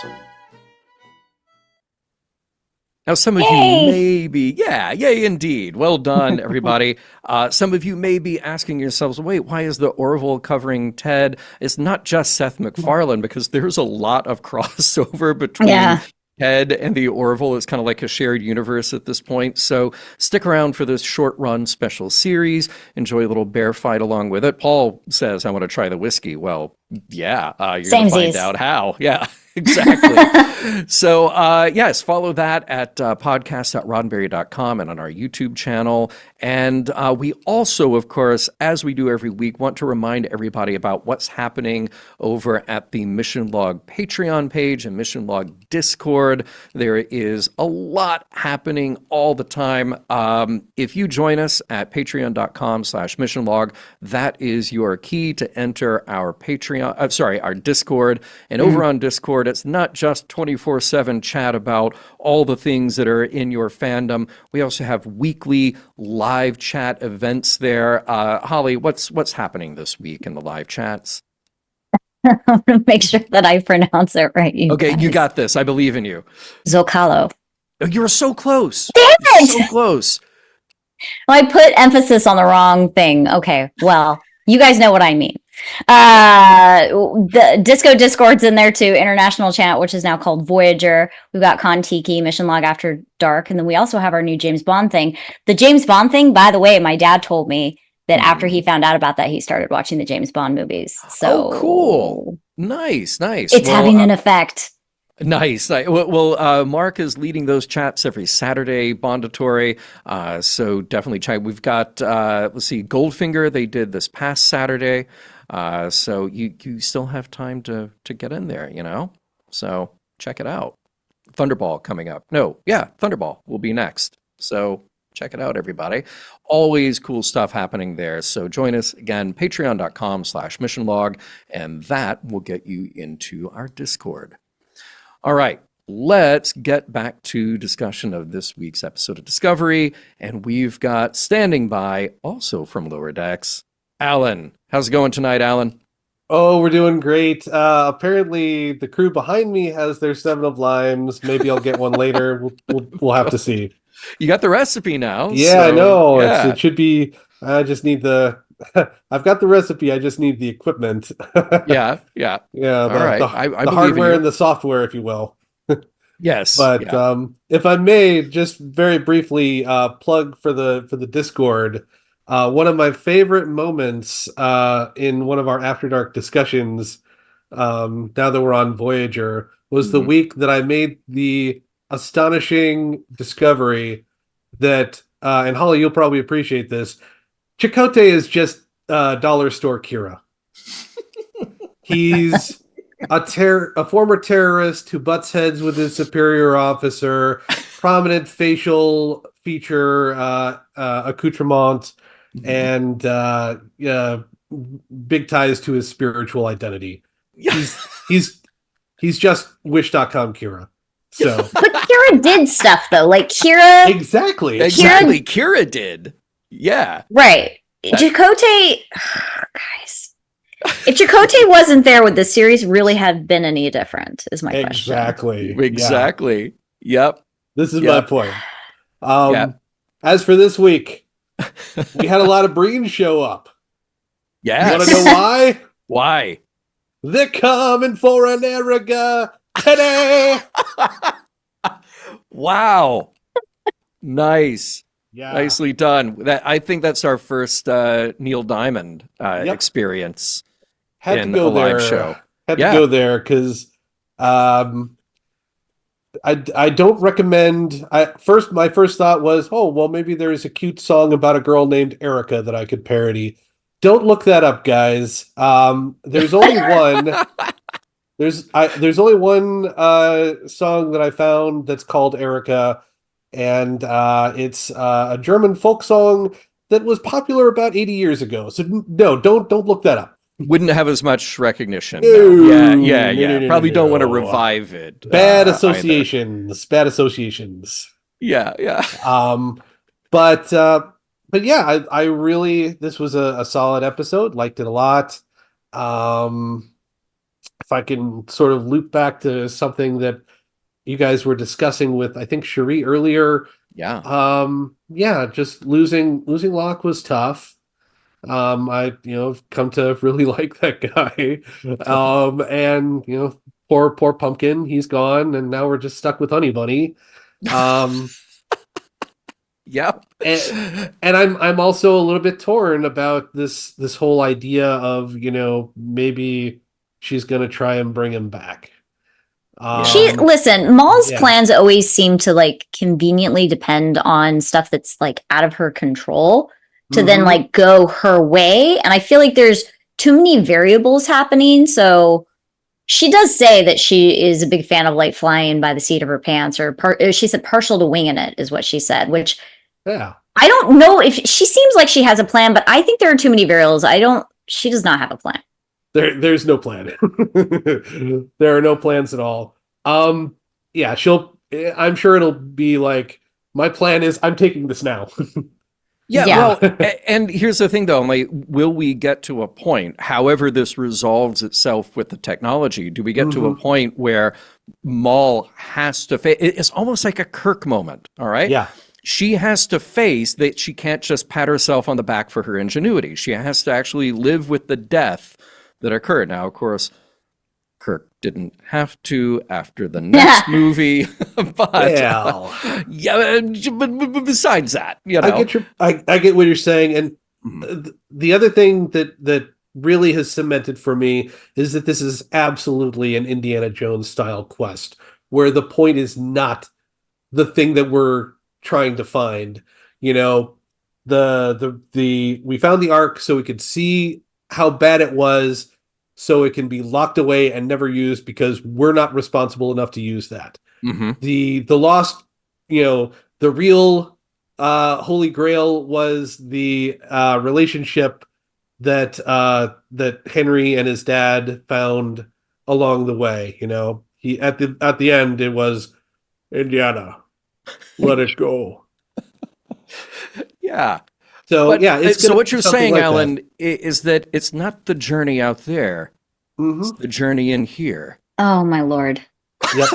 Now, some of you may be, yay, indeed. Well done, everybody. Some of you may be asking yourselves, wait, why is the Orville covering Ted? It's not just Seth MacFarlane, because there's a lot of crossover between Ted and the Orville. It's kind of like a shared universe at this point. So stick around for this short run special series. Enjoy a little bear fight along with it. Paul says, I want to try the whiskey. Well, yeah, you're going to find out how. Yeah. Exactly. So, yes, follow that at podcast.roddenberry.com and on our YouTube channel. And we also, of course, as we do every week, want to remind everybody about what's happening over at the Mission Log Patreon page and Mission Log Discord. There is a lot happening all the time. If you join us at patreon.com/missionlog, that is your key to enter our our Discord. And over on Discord, it's not just 24/7 chat about all the things that are in your fandom. We also have weekly live chat events there. Holly, what's happening this week in the live chats? I want to make sure that I pronounce it right. Okay, you got this. I believe in you. Zocalo. Oh, you were so close. Damn it! So close. Well, I put emphasis on the wrong thing. Okay, well, you guys know what I mean. The Disco Discord's in there too, international chat, which is now called Voyager. We've got Kon-Tiki, Mission Log After Dark, and then we also have our new James Bond thing. The James Bond thing, by the way, my dad told me that after he found out about that, he started watching the James Bond movies. So cool. Nice. It's having an effect. Nice. Well, Mark is leading those chats every Saturday, Bondatory. So definitely check. We've got, let's see, Goldfinger they did this past Saturday. So you still have time to get in there, you know? So check it out. Thunderball coming up. Thunderball will be next. So check it out, everybody. Always cool stuff happening there. So join us again, patreon.com/missionlog, and that will get you into our Discord. All right, let's get back to discussion of this week's episode of Discovery. And we've got standing by, also from Lower Decks, Alan. How's it going tonight, Alan? Oh, we're doing great. Apparently, the crew behind me has their 7 of limes. Maybe I'll get one later. We'll have to see. You got the recipe now. Yeah, so, I know. Yeah. It should be. I just need the. I've got the recipe. I just need the equipment. Yeah. Yeah. All right. The I believe hardware in you. and the software, if you will. Yes. But yeah. if I may, just very briefly plug for the Discord. One of my favorite moments in one of our After Dark discussions, now that we're on Voyager, was the Mhm. week that I made the astonishing discovery that, and Holly, you'll probably appreciate this, Chakotay is just dollar store Kira. He's a former terrorist who butts heads with his superior officer, prominent facial feature accoutrement, and big ties to his spiritual identity. He's just Wish.com Kira. So But Kira did stuff though. Like Kira, exactly. Kira did. Yeah. right? Chakotay, guys. If Chakotay wasn't there, would the series really have been any different? Is my question. Exactly. Yep. This is my point. Yeah. As for this week, we had a lot of Breen show up. Yeah. You want to know why? Why? They're coming for an Erigah today. Wow. Nice. Yeah. Nicely done. I think that's our first Neil Diamond experience Had in to go a live there. show. Had to go there because I don't recommend. My first thought was, oh well, maybe there's a cute song about a girl named Erica that I could parody. Don't look that up, guys. There's only one. There's only one song that I found that's called Erica, and it's a German folk song that was popular about 80 years ago. So no, don't look that up. Wouldn't have as much recognition. No. Yeah. Probably don't want to No. revive it. Bad associations. Bad associations. Yeah. But yeah, I really, this was a solid episode. Liked it a lot. If I can sort of loop back to something that you guys were discussing with, I think, Cherie earlier. Yeah. Just losing Locke was tough. I come to really like that guy. And poor Pumpkin, he's gone, and now we're just stuck with Honey Bunny. Yep. And I'm also a little bit torn about this whole idea of maybe she's gonna try and bring him back. Listen, Maul's plans always seem to like conveniently depend on stuff that's like out of her control to then like go her way. And I feel like there's too many variables happening. So she does say that she is a big fan of like flying by the seat of her pants, or she said partial to winging it is what she said, which I don't know if she seems like she has a plan, but I think there are too many variables. She does not have a plan. There's no plan. There are no plans at all. Yeah, I'm sure it'll be like, my plan is I'm taking this now. Yeah. Well, and here's the thing though, like, will we get to a point, however this resolves itself with the technology, do we get to a point where Maul has to face, it's almost like a Kirk moment, all right? Yeah. She has to face that she can't just pat herself on the back for her ingenuity. She has to actually live with the death that occurred. Now, of course, Kirk didn't have to after the next movie, but but besides that, I get what you're saying, and the other thing that really has cemented for me is that this is absolutely an Indiana Jones style quest, where the point is not the thing that we're trying to find. We found the Ark so we could see how bad it was, so it can be locked away and never used because we're not responsible enough to use that. The lost, the real Holy Grail was the relationship that Henry and his dad found along the way. He at the end it was, Indiana, let it go. Yeah. So so what you're saying, like Alan, is that it's not the journey out there; it's the journey in here. Oh my lord! Yep.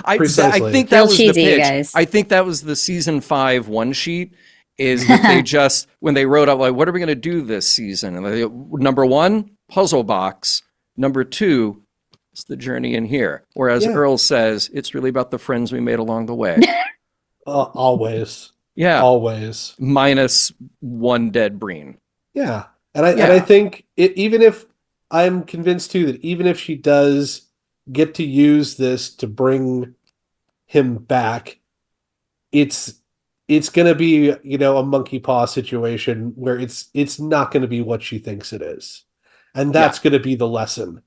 I think that real was cheesy, the pitch. guys. I think that was the season 5 one sheet. Is that they just when they wrote up like, what are we going to do this season? And number 1, puzzle box. Number 2, It's the journey in here. Whereas Earl says, it's really about the friends we made along the way. Always. Yeah. Always. Minus one dead Breen. Yeah. And I think even if I'm convinced too that even if she does get to use this to bring him back, it's going to be, a monkey paw situation where it's not going to be what she thinks it is. And that's going to be the lesson.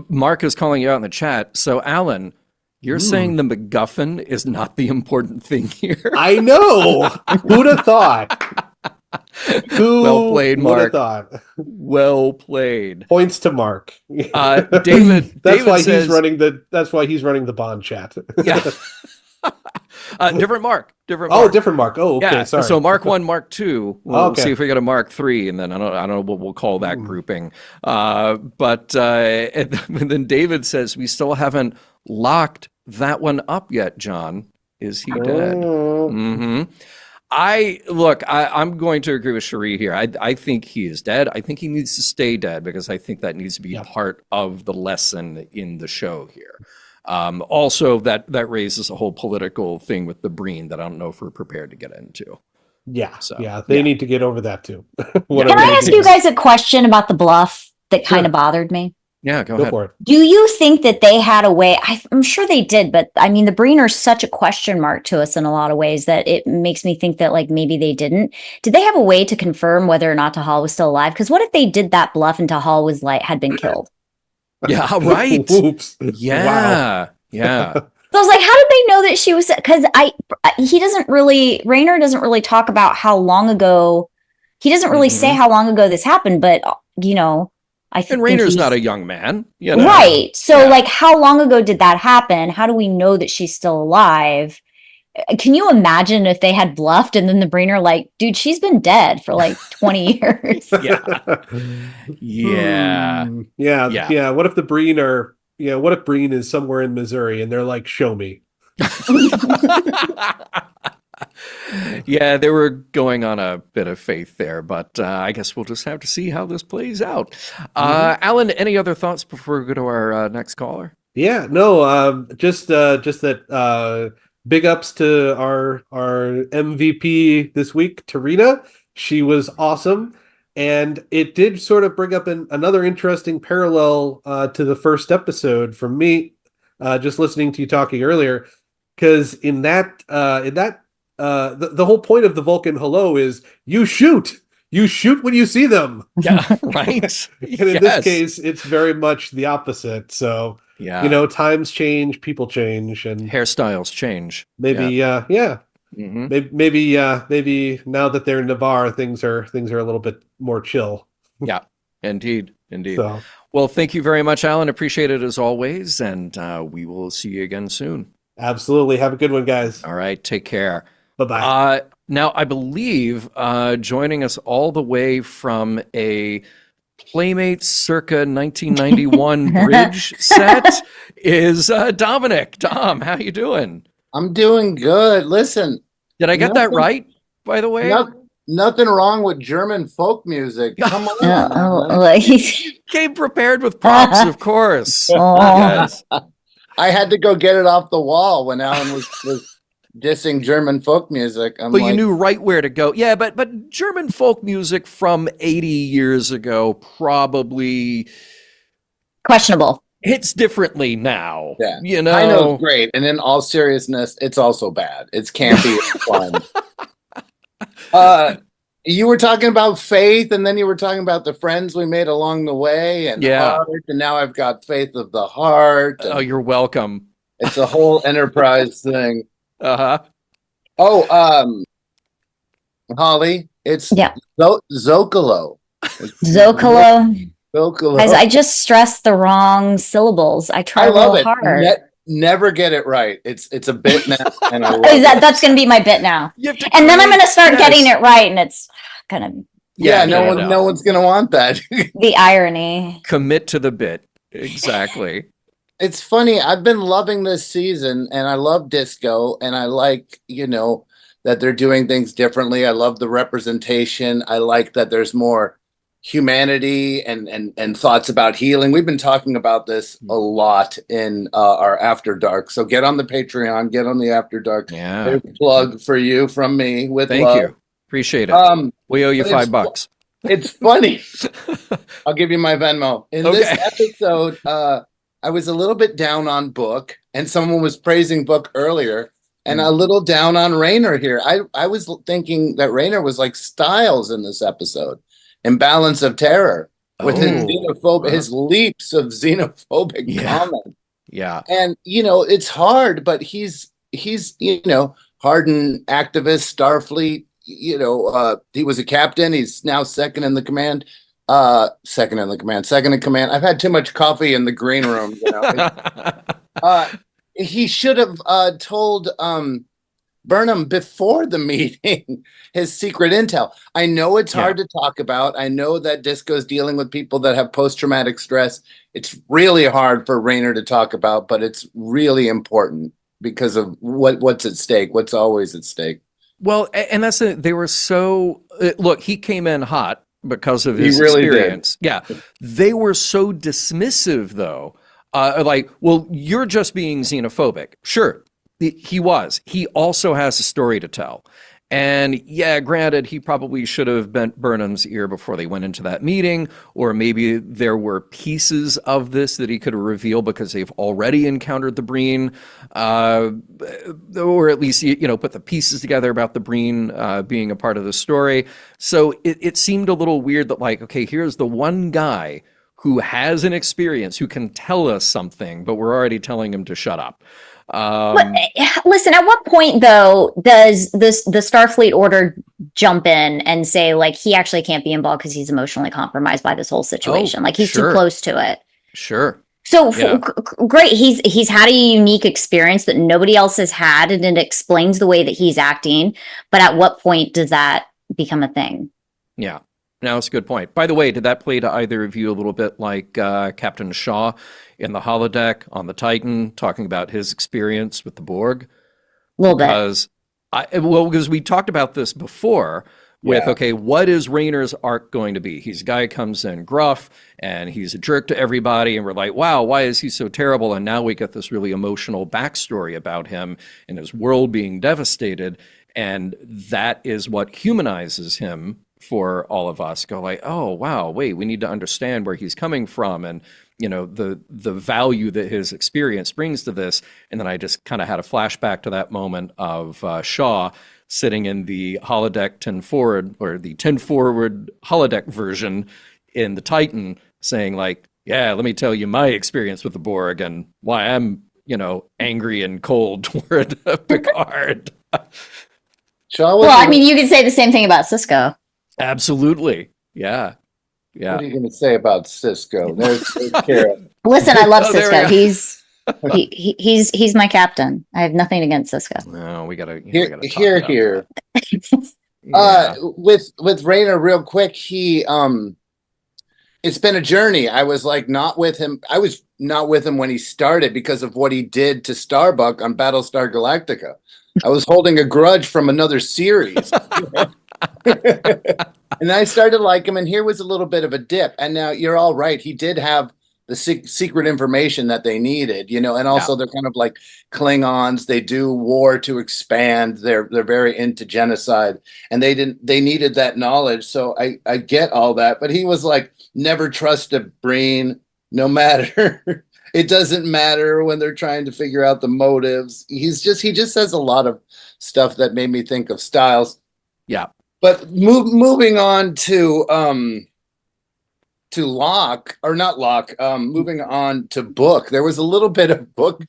Mark is calling you out in the chat. So, Alan, you're saying the MacGuffin is not the important thing here? I know. Who'd have thought? Well played, Mark. Thought? Well played. Points to Mark. David. That's why he's running the Bond chat. Yeah. Different Mark. Different Mark. Oh, okay. Yeah. Sorry. So Mark 1, Mark 2. We'll see if we get a Mark 3, and then I don't know what we'll call that grouping. But and then David says we still haven't locked that one up yet. John, is he dead? Mm-hmm. I'm going to agree with Cherie here. I think he is dead. I think he needs to stay dead because I think that needs to be part of the lesson in the show here. Also, that raises a whole political thing with the Breen that I don't know if we're prepared to get into. Yeah, they need to get over that too. Can I ask you guys a question about the bluff that kind of bothered me? Yeah, go ahead. For it. Do you think that they had a way? I'm sure they did, but I mean, the Breen are such a question mark to us in a lot of ways that it makes me think that like maybe they didn't. Did they have a way to confirm whether or not Tahal was still alive? Because what if they did that bluff and Tahal was had been killed? Yeah, right. Oops. Yeah, Wow. yeah. So I was like, how did they know that she was? Because Rayner doesn't really talk about how long ago. He doesn't really say how long ago this happened, but I think Rayner's not a young man, right? So, how long ago did that happen? How do we know that she's still alive? Can you imagine if they had bluffed and then the Breen are like, dude, she's been dead for 20 years? Yeah. What if the Breen are? What if Breen is somewhere in Missouri and they're like, show me? Yeah, they were going on a bit of faith there, but I guess we'll just have to see how this plays out. Alan, any other thoughts before we go to our next caller? Yeah, no, just that big ups to our MVP this week, Tarina. She was awesome. And it did sort of bring up another interesting parallel to the first episode from me, just listening to you talking earlier, because in that the whole point of the Vulcan hello is you shoot when you see them. Yeah, right. And in this case, it's very much the opposite. So times change, people change, and hairstyles change. Maybe maybe now that they're in Navarre, things are a little bit more chill. Yeah, indeed. So. Well, thank you very much, Alan. Appreciate it as always, and we will see you again soon. Absolutely. Have a good one, guys. All right, take care. Bye-bye. Now, I believe joining us all the way from a Playmates circa 1991 bridge set is Dominic. Dom, how you doing? I'm doing good. Listen. Did I get that right, by the way? Nothing wrong with German folk music. Come on. Came prepared with props, of course. Yes. I had to go get it off the wall when Alan was dissing German folk music. You knew right where to go. Yeah, but German folk music from 80 years ago probably questionable. Hits differently now. Yeah. I know it's great. And in all seriousness, it's also bad. It's campy and fun. You were talking about faith, and then you were talking about the friends we made along the way, and heart, and now I've got faith of the heart. Oh, you're welcome. It's a whole enterprise thing. Uh-huh. Oh, Holly, it's Zocalo. Zocalo. Guys, I just stressed the wrong syllables. I tried real hard. Never get it right. It's a bit now, and I love that's going to be my bit now. And then I'm going to start getting it right, and it's gonna. No one's going to want that. The irony. Commit to the bit. Exactly. It's funny. I've been loving this season, and I love disco, and I like that they're doing things differently. I love the representation. I like that there's more humanity and thoughts about healing. We've been talking about this a lot in our After Dark. So get on the Patreon, get on the After Dark. Yeah. There's a plug for you from me with Thank love. you. Appreciate it. We owe you $5. It's funny. I'll give you my Venmo. In this episode, I was a little bit down on Book, and someone was praising Book earlier, and a little down on Rayner here. I was thinking that Rayner was like Styles in this episode. Imbalance of Terror with his xenophobic, his leaps of xenophobic comment. Yeah. And, it's hard, but he's, hardened activist, Starfleet, he was a captain. He's now second in command. I've had too much coffee in the green room. He should have told, Burnham before the meeting his secret intel. I know it's hard to talk about. I know that Disco's dealing with people that have post-traumatic stress. It's really hard for Rayner to talk about, but it's really important because of what's at stake, what's always at stake. Well, and that's it. They were so look, he came in hot because of his really experience. Did. Yeah. They were so dismissive though. Like, well, you're just being xenophobic. Sure. He was. He also has a story to tell. And yeah, granted, he probably should have bent Burnham's ear before they went into that meeting, or maybe there were pieces of this that he could have revealed because they've already encountered the Breen, or at least, put the pieces together about the Breen being a part of the story. So it seemed a little weird that, like, okay, here's the one guy who has an experience, who can tell us something, but we're already telling him to shut up. Listen, at what point though does the Starfleet order jump in and say, like, he actually can't be involved because he's emotionally compromised by this whole situation? Like, he's too close to it. Sure. So great. He's had a unique experience that nobody else has had, and it explains the way that he's acting. But at what point does that become a thing? Yeah. Now, it's a good point. By the way, did that play to either of you a little bit like Captain Shaw in the holodeck on the Titan, talking about his experience with the Borg? A little bit. Because we talked about this before with, okay, what is Rayner's arc going to be? He's a guy who comes in gruff, and he's a jerk to everybody, and we're like, wow, why is he so terrible? And now we get this really emotional backstory about him and his world being devastated, and that is what humanizes him for all of us. Go like, oh wow, wait, we need to understand where he's coming from, and the value that his experience brings to this. And then I just kind of had a flashback to that moment of Shaw sitting in the holodeck 10 forward, or the 10 forward holodeck version in the Titan, saying like, yeah, let me tell you my experience with the Borg and why I'm angry and cold toward Picard. Well, I mean, you could say the same thing about Sisko. Absolutely. Yeah. Yeah. What are you going to say about Cisco? There's Kara. Listen, I love Cisco. He's my captain. I have nothing against Cisco. No, we gotta here. With Rayner, real quick, it's been a journey. I was not with him. I was not with him when he started because of what he did to Starbuck on Battlestar Galactica. I was holding a grudge from another series. And I started to like him, and here was a little bit of a dip. And now you're all right. He did have the secret information that they needed, and also they're kind of like Klingons. They do war to expand. They're very into genocide, and they needed that knowledge. So I get all that, but he was like, never trust a Breen, no matter. It doesn't matter when they're trying to figure out the motives. He just says a lot of stuff that made me think of Styles. Yeah. But moving on to Locke, or not Locke, moving on to Book. There was a little bit of Book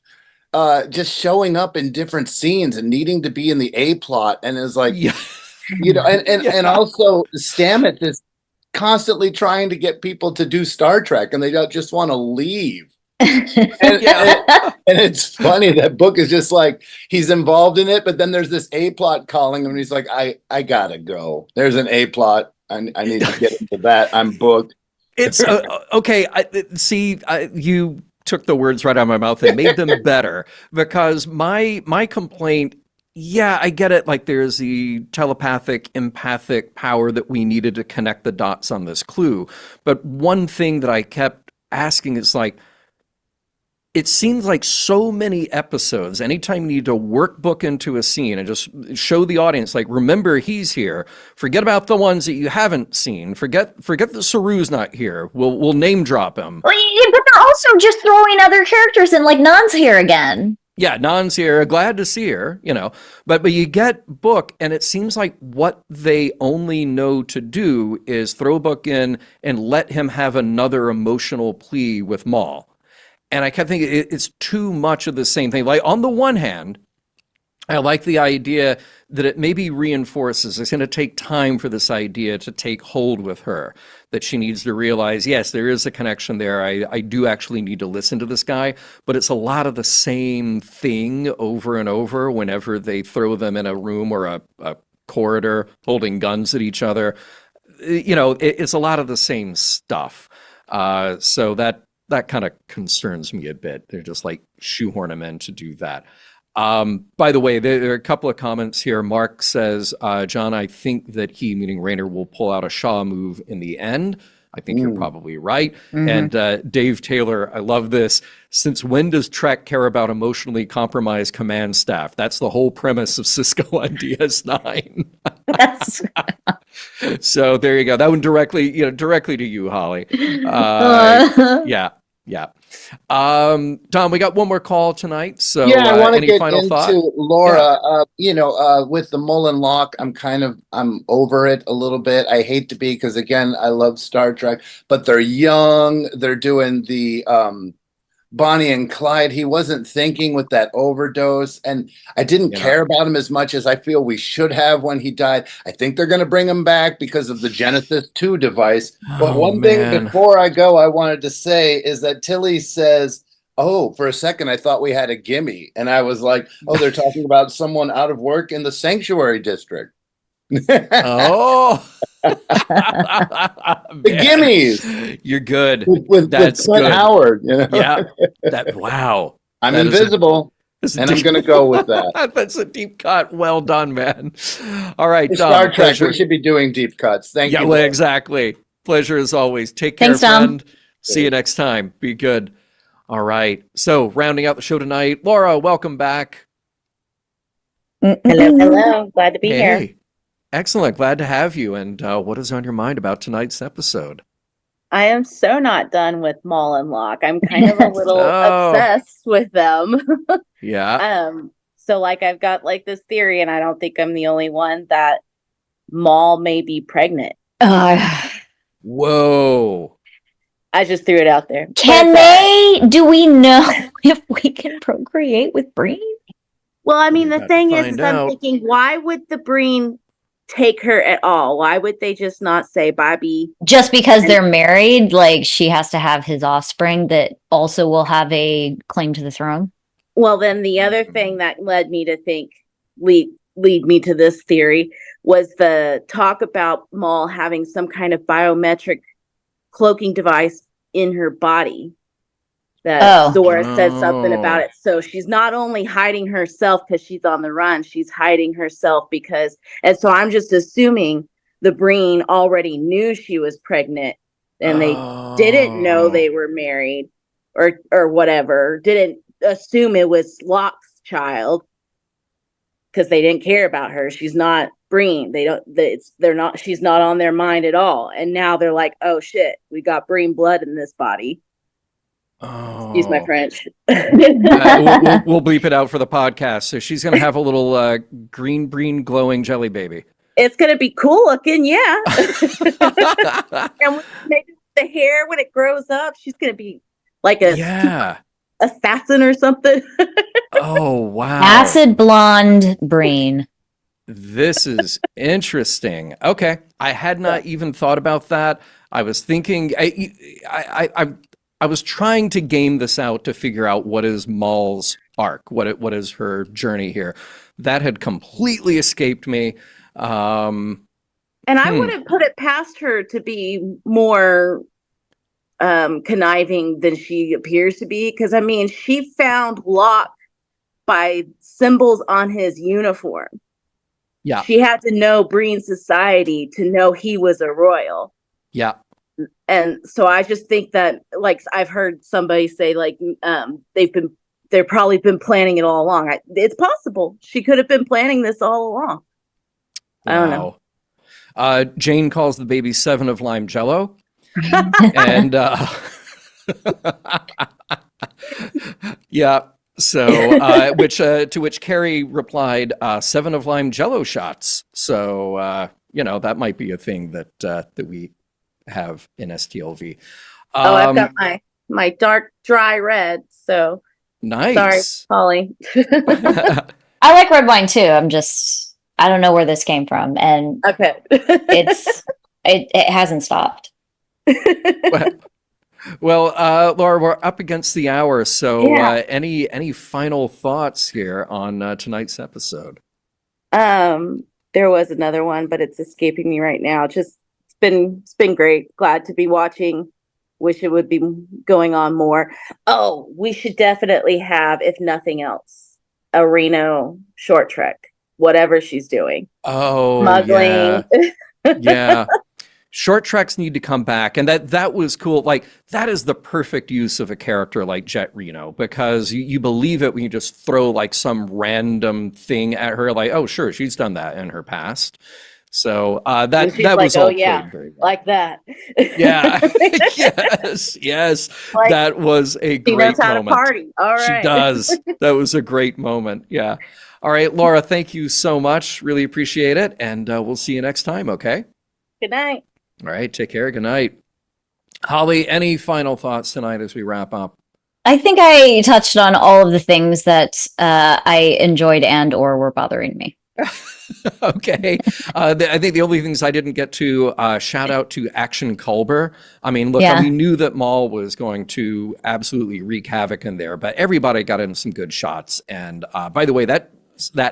just showing up in different scenes and needing to be in the A plot, and it's like, and also Stamets is constantly trying to get people to do Star Trek, and they don't just want to leave. And it's funny that Book is just like, he's involved in it, but then there's this A plot calling him, and he's like, I gotta go. There's an A plot. I need to get into that. I'm booked. It's okay. You took the words right out of my mouth and made them better, because my complaint Yeah, I get it. Like there's the telepathic, empathic power that we needed to connect the dots on this clue. But one thing that I kept asking is like, it seems like so many episodes, anytime you need to workbook into a scene and just show the audience, like, remember he's here. Forget about the ones that you haven't seen. Forget that Saru's not here. We'll name drop him. Well, yeah, but they're also just throwing other characters in, like Nan's here again. Yeah, Nan's here. Glad to see her, But you get Book, and it seems like what they only know to do is throw Book in and let him have another emotional plea with Maul. And I kept thinking it's too much of the same thing. Like, on the one hand, I like the idea that it maybe reinforces it's going to take time for this idea to take hold with her, that she needs to realize, yes, there is a connection there. I do actually need to listen to this guy, but it's a lot of the same thing over and over whenever they throw them in a room or a corridor holding guns at each other. It's a lot of the same stuff. So that kind of concerns me a bit. They're just like shoehorn them in to do that. By the way, there are a couple of comments here. Mark says, John, I think that he, meaning Rainer, will pull out a Shaw move in the end. I think you're probably right. And Dave Taylor, I love this. Since when does Trek care about emotionally compromised command staff? That's the whole premise of Cisco on DS9. So there you go. That one directly to you, Holly. Yeah. Tom, we got one more call tonight. So I want to any get final into thought? Laura. With the Mullen lock, I'm over it a little bit. I hate to be, because again, I love Star Trek, but they're young. They're doing the Bonnie and Clyde. He wasn't thinking with that overdose, and I didn't care about him as much as I feel we should have when he died. I think they're going to bring him back because of the Genesis 2 device. But one thing before I go, I wanted to say is that Tilly says, oh, for a second, I thought we had a gimme. And I was like, oh, they're talking about someone out of work in the Sanctuary District. Oh, the gimmies. You're good. With That's Clint good. Howard. Yeah. Wow. I'm invisible. And I'm going to go with that. That's a deep cut. Well done, man. All right, It's Dom. Star Trek. Pleasure. We should be doing deep cuts. Thank you. Yeah, well, exactly. Pleasure as always. Take care, Thanks, Dom. friend. See you next time. Be good. All right. So, rounding out the show tonight, Laura, welcome back. Hello. Glad to be here. Excellent. Glad to have you. And what is on your mind about tonight's episode? I am so not done with Maul and Locke. I'm kind of a little obsessed with them. Yeah. So like I've got like this theory, and I don't think I'm the only one, that Maul may be pregnant. Whoa. I just threw it out there. Do we know if we can procreate with Breen? Well, I mean, the thing is out. I'm thinking, why would the Breen take her at all? Why would they just not say Bobby? Just because they're married, like she has to have his offspring that also will have a claim to the throne? Well, then the other thing that led me to think, lead me to this theory, was the talk about Maul having some kind of biometric cloaking device in her body. That Zora said something about it. So she's not only hiding herself because she's on the run, she's hiding herself because, and so I'm just assuming the Breen already knew she was pregnant and they didn't know they were married or whatever, didn't assume it was Locke's child because they didn't care about her. She's not Breen. She's not on their mind at all. And now they're like, oh shit, we got Breen blood in this body. Excuse my French. We'll bleep it out for the podcast. So she's going to have a little green glowing jelly baby. It's going to be cool looking, yeah. And maybe the hair when it grows up, she's going to be like a assassin or something. Oh, wow. Acid blonde Breen. This is interesting. Okay. I had not even thought about that. I was thinking, I was trying to game this out to figure out what is Maul's arc, what is her journey here. That had completely escaped me. And I wouldn't put it past her to be more conniving than she appears to be, because I mean, she found Locke by symbols on his uniform. Yeah. She had to know Breen society to know he was a royal. Yeah. And so I just think that, like, I've heard somebody say, like, they've probably been planning it all along. It's possible she could have been planning this all along. I don't know. Jane calls the baby 7 of lime jello. And yeah. So, to which Carrie replied, 7 of lime jello shots. So, that might be a thing that we have in STLV. I've got my dark, dry red. So nice. Sorry, Polly. I like red wine too. I don't know where this came from, and okay, it hasn't stopped. Well, Laura, we're up against the hour, so any final thoughts here on tonight's episode? There was another one, but it's escaping me right now. It's been great. Glad to be watching. Wish it would be going on more. Oh, we should definitely have, if nothing else, a Reno short trek, whatever she's doing. Oh, smuggling. Yeah. Short treks need to come back, and that was cool. Like, that is the perfect use of a character like Jet Reno, because you believe it when you just throw like some random thing at her, like, oh sure, she's done that in her past. So that was all played very well. Like that. Yeah. yes. Like, that was a great knows how moment. To party. All right. She does. That was a great moment. Yeah. All right, Laura, thank you so much. Really appreciate it, and we'll see you next time. Okay. Good night. All right. Take care. Good night. Holly, any final thoughts tonight as we wrap up? I think I touched on all of the things that I enjoyed and or were bothering me. Okay. I think the only things I didn't get to shout out to Action Culber. I mean, look, we knew that Maul was going to absolutely wreak havoc in there, but everybody got in some good shots. And by the way, that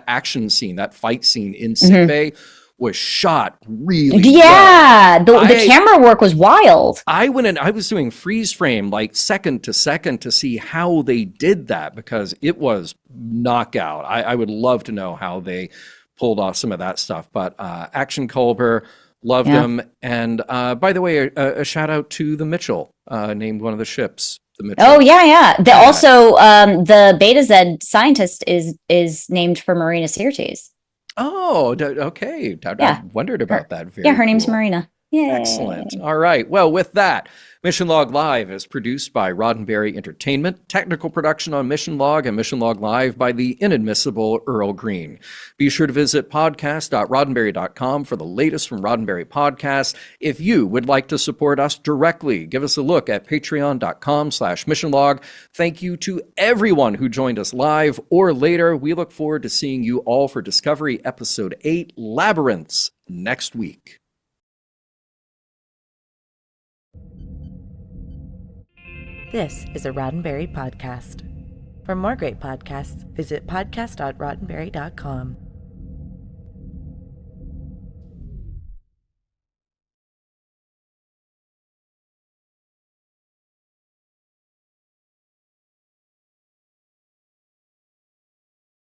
action scene, that fight scene in sickbay was shot really well. The camera work was wild. I went in, I was doing freeze frame like second to second to see how they did that, because it was knockout. I would love to know how they pulled off some of that stuff. But Action Culber, loved him. And by the way, a shout out to the Mitchell, named one of the ships. The Mitchell. Oh yeah. Also, the Beta Z scientist is named for Marina Sirtis. Oh, okay. I wondered about that. Her name's Marina. Yeah. Excellent. All right. Well, with that, Mission Log Live is produced by Roddenberry Entertainment. Technical production on Mission Log and Mission Log Live by the inadmissible Earl Green. Be sure to visit podcast.roddenberry.com for the latest from Roddenberry Podcasts. If you would like to support us directly, give us a look at patreon.com/missionlog. Thank you to everyone who joined us live or later. We look forward to seeing you all for Discovery Episode 8, Labyrinths, next week. This is a Roddenberry podcast. For more great podcasts, visit podcast.roddenberry.com.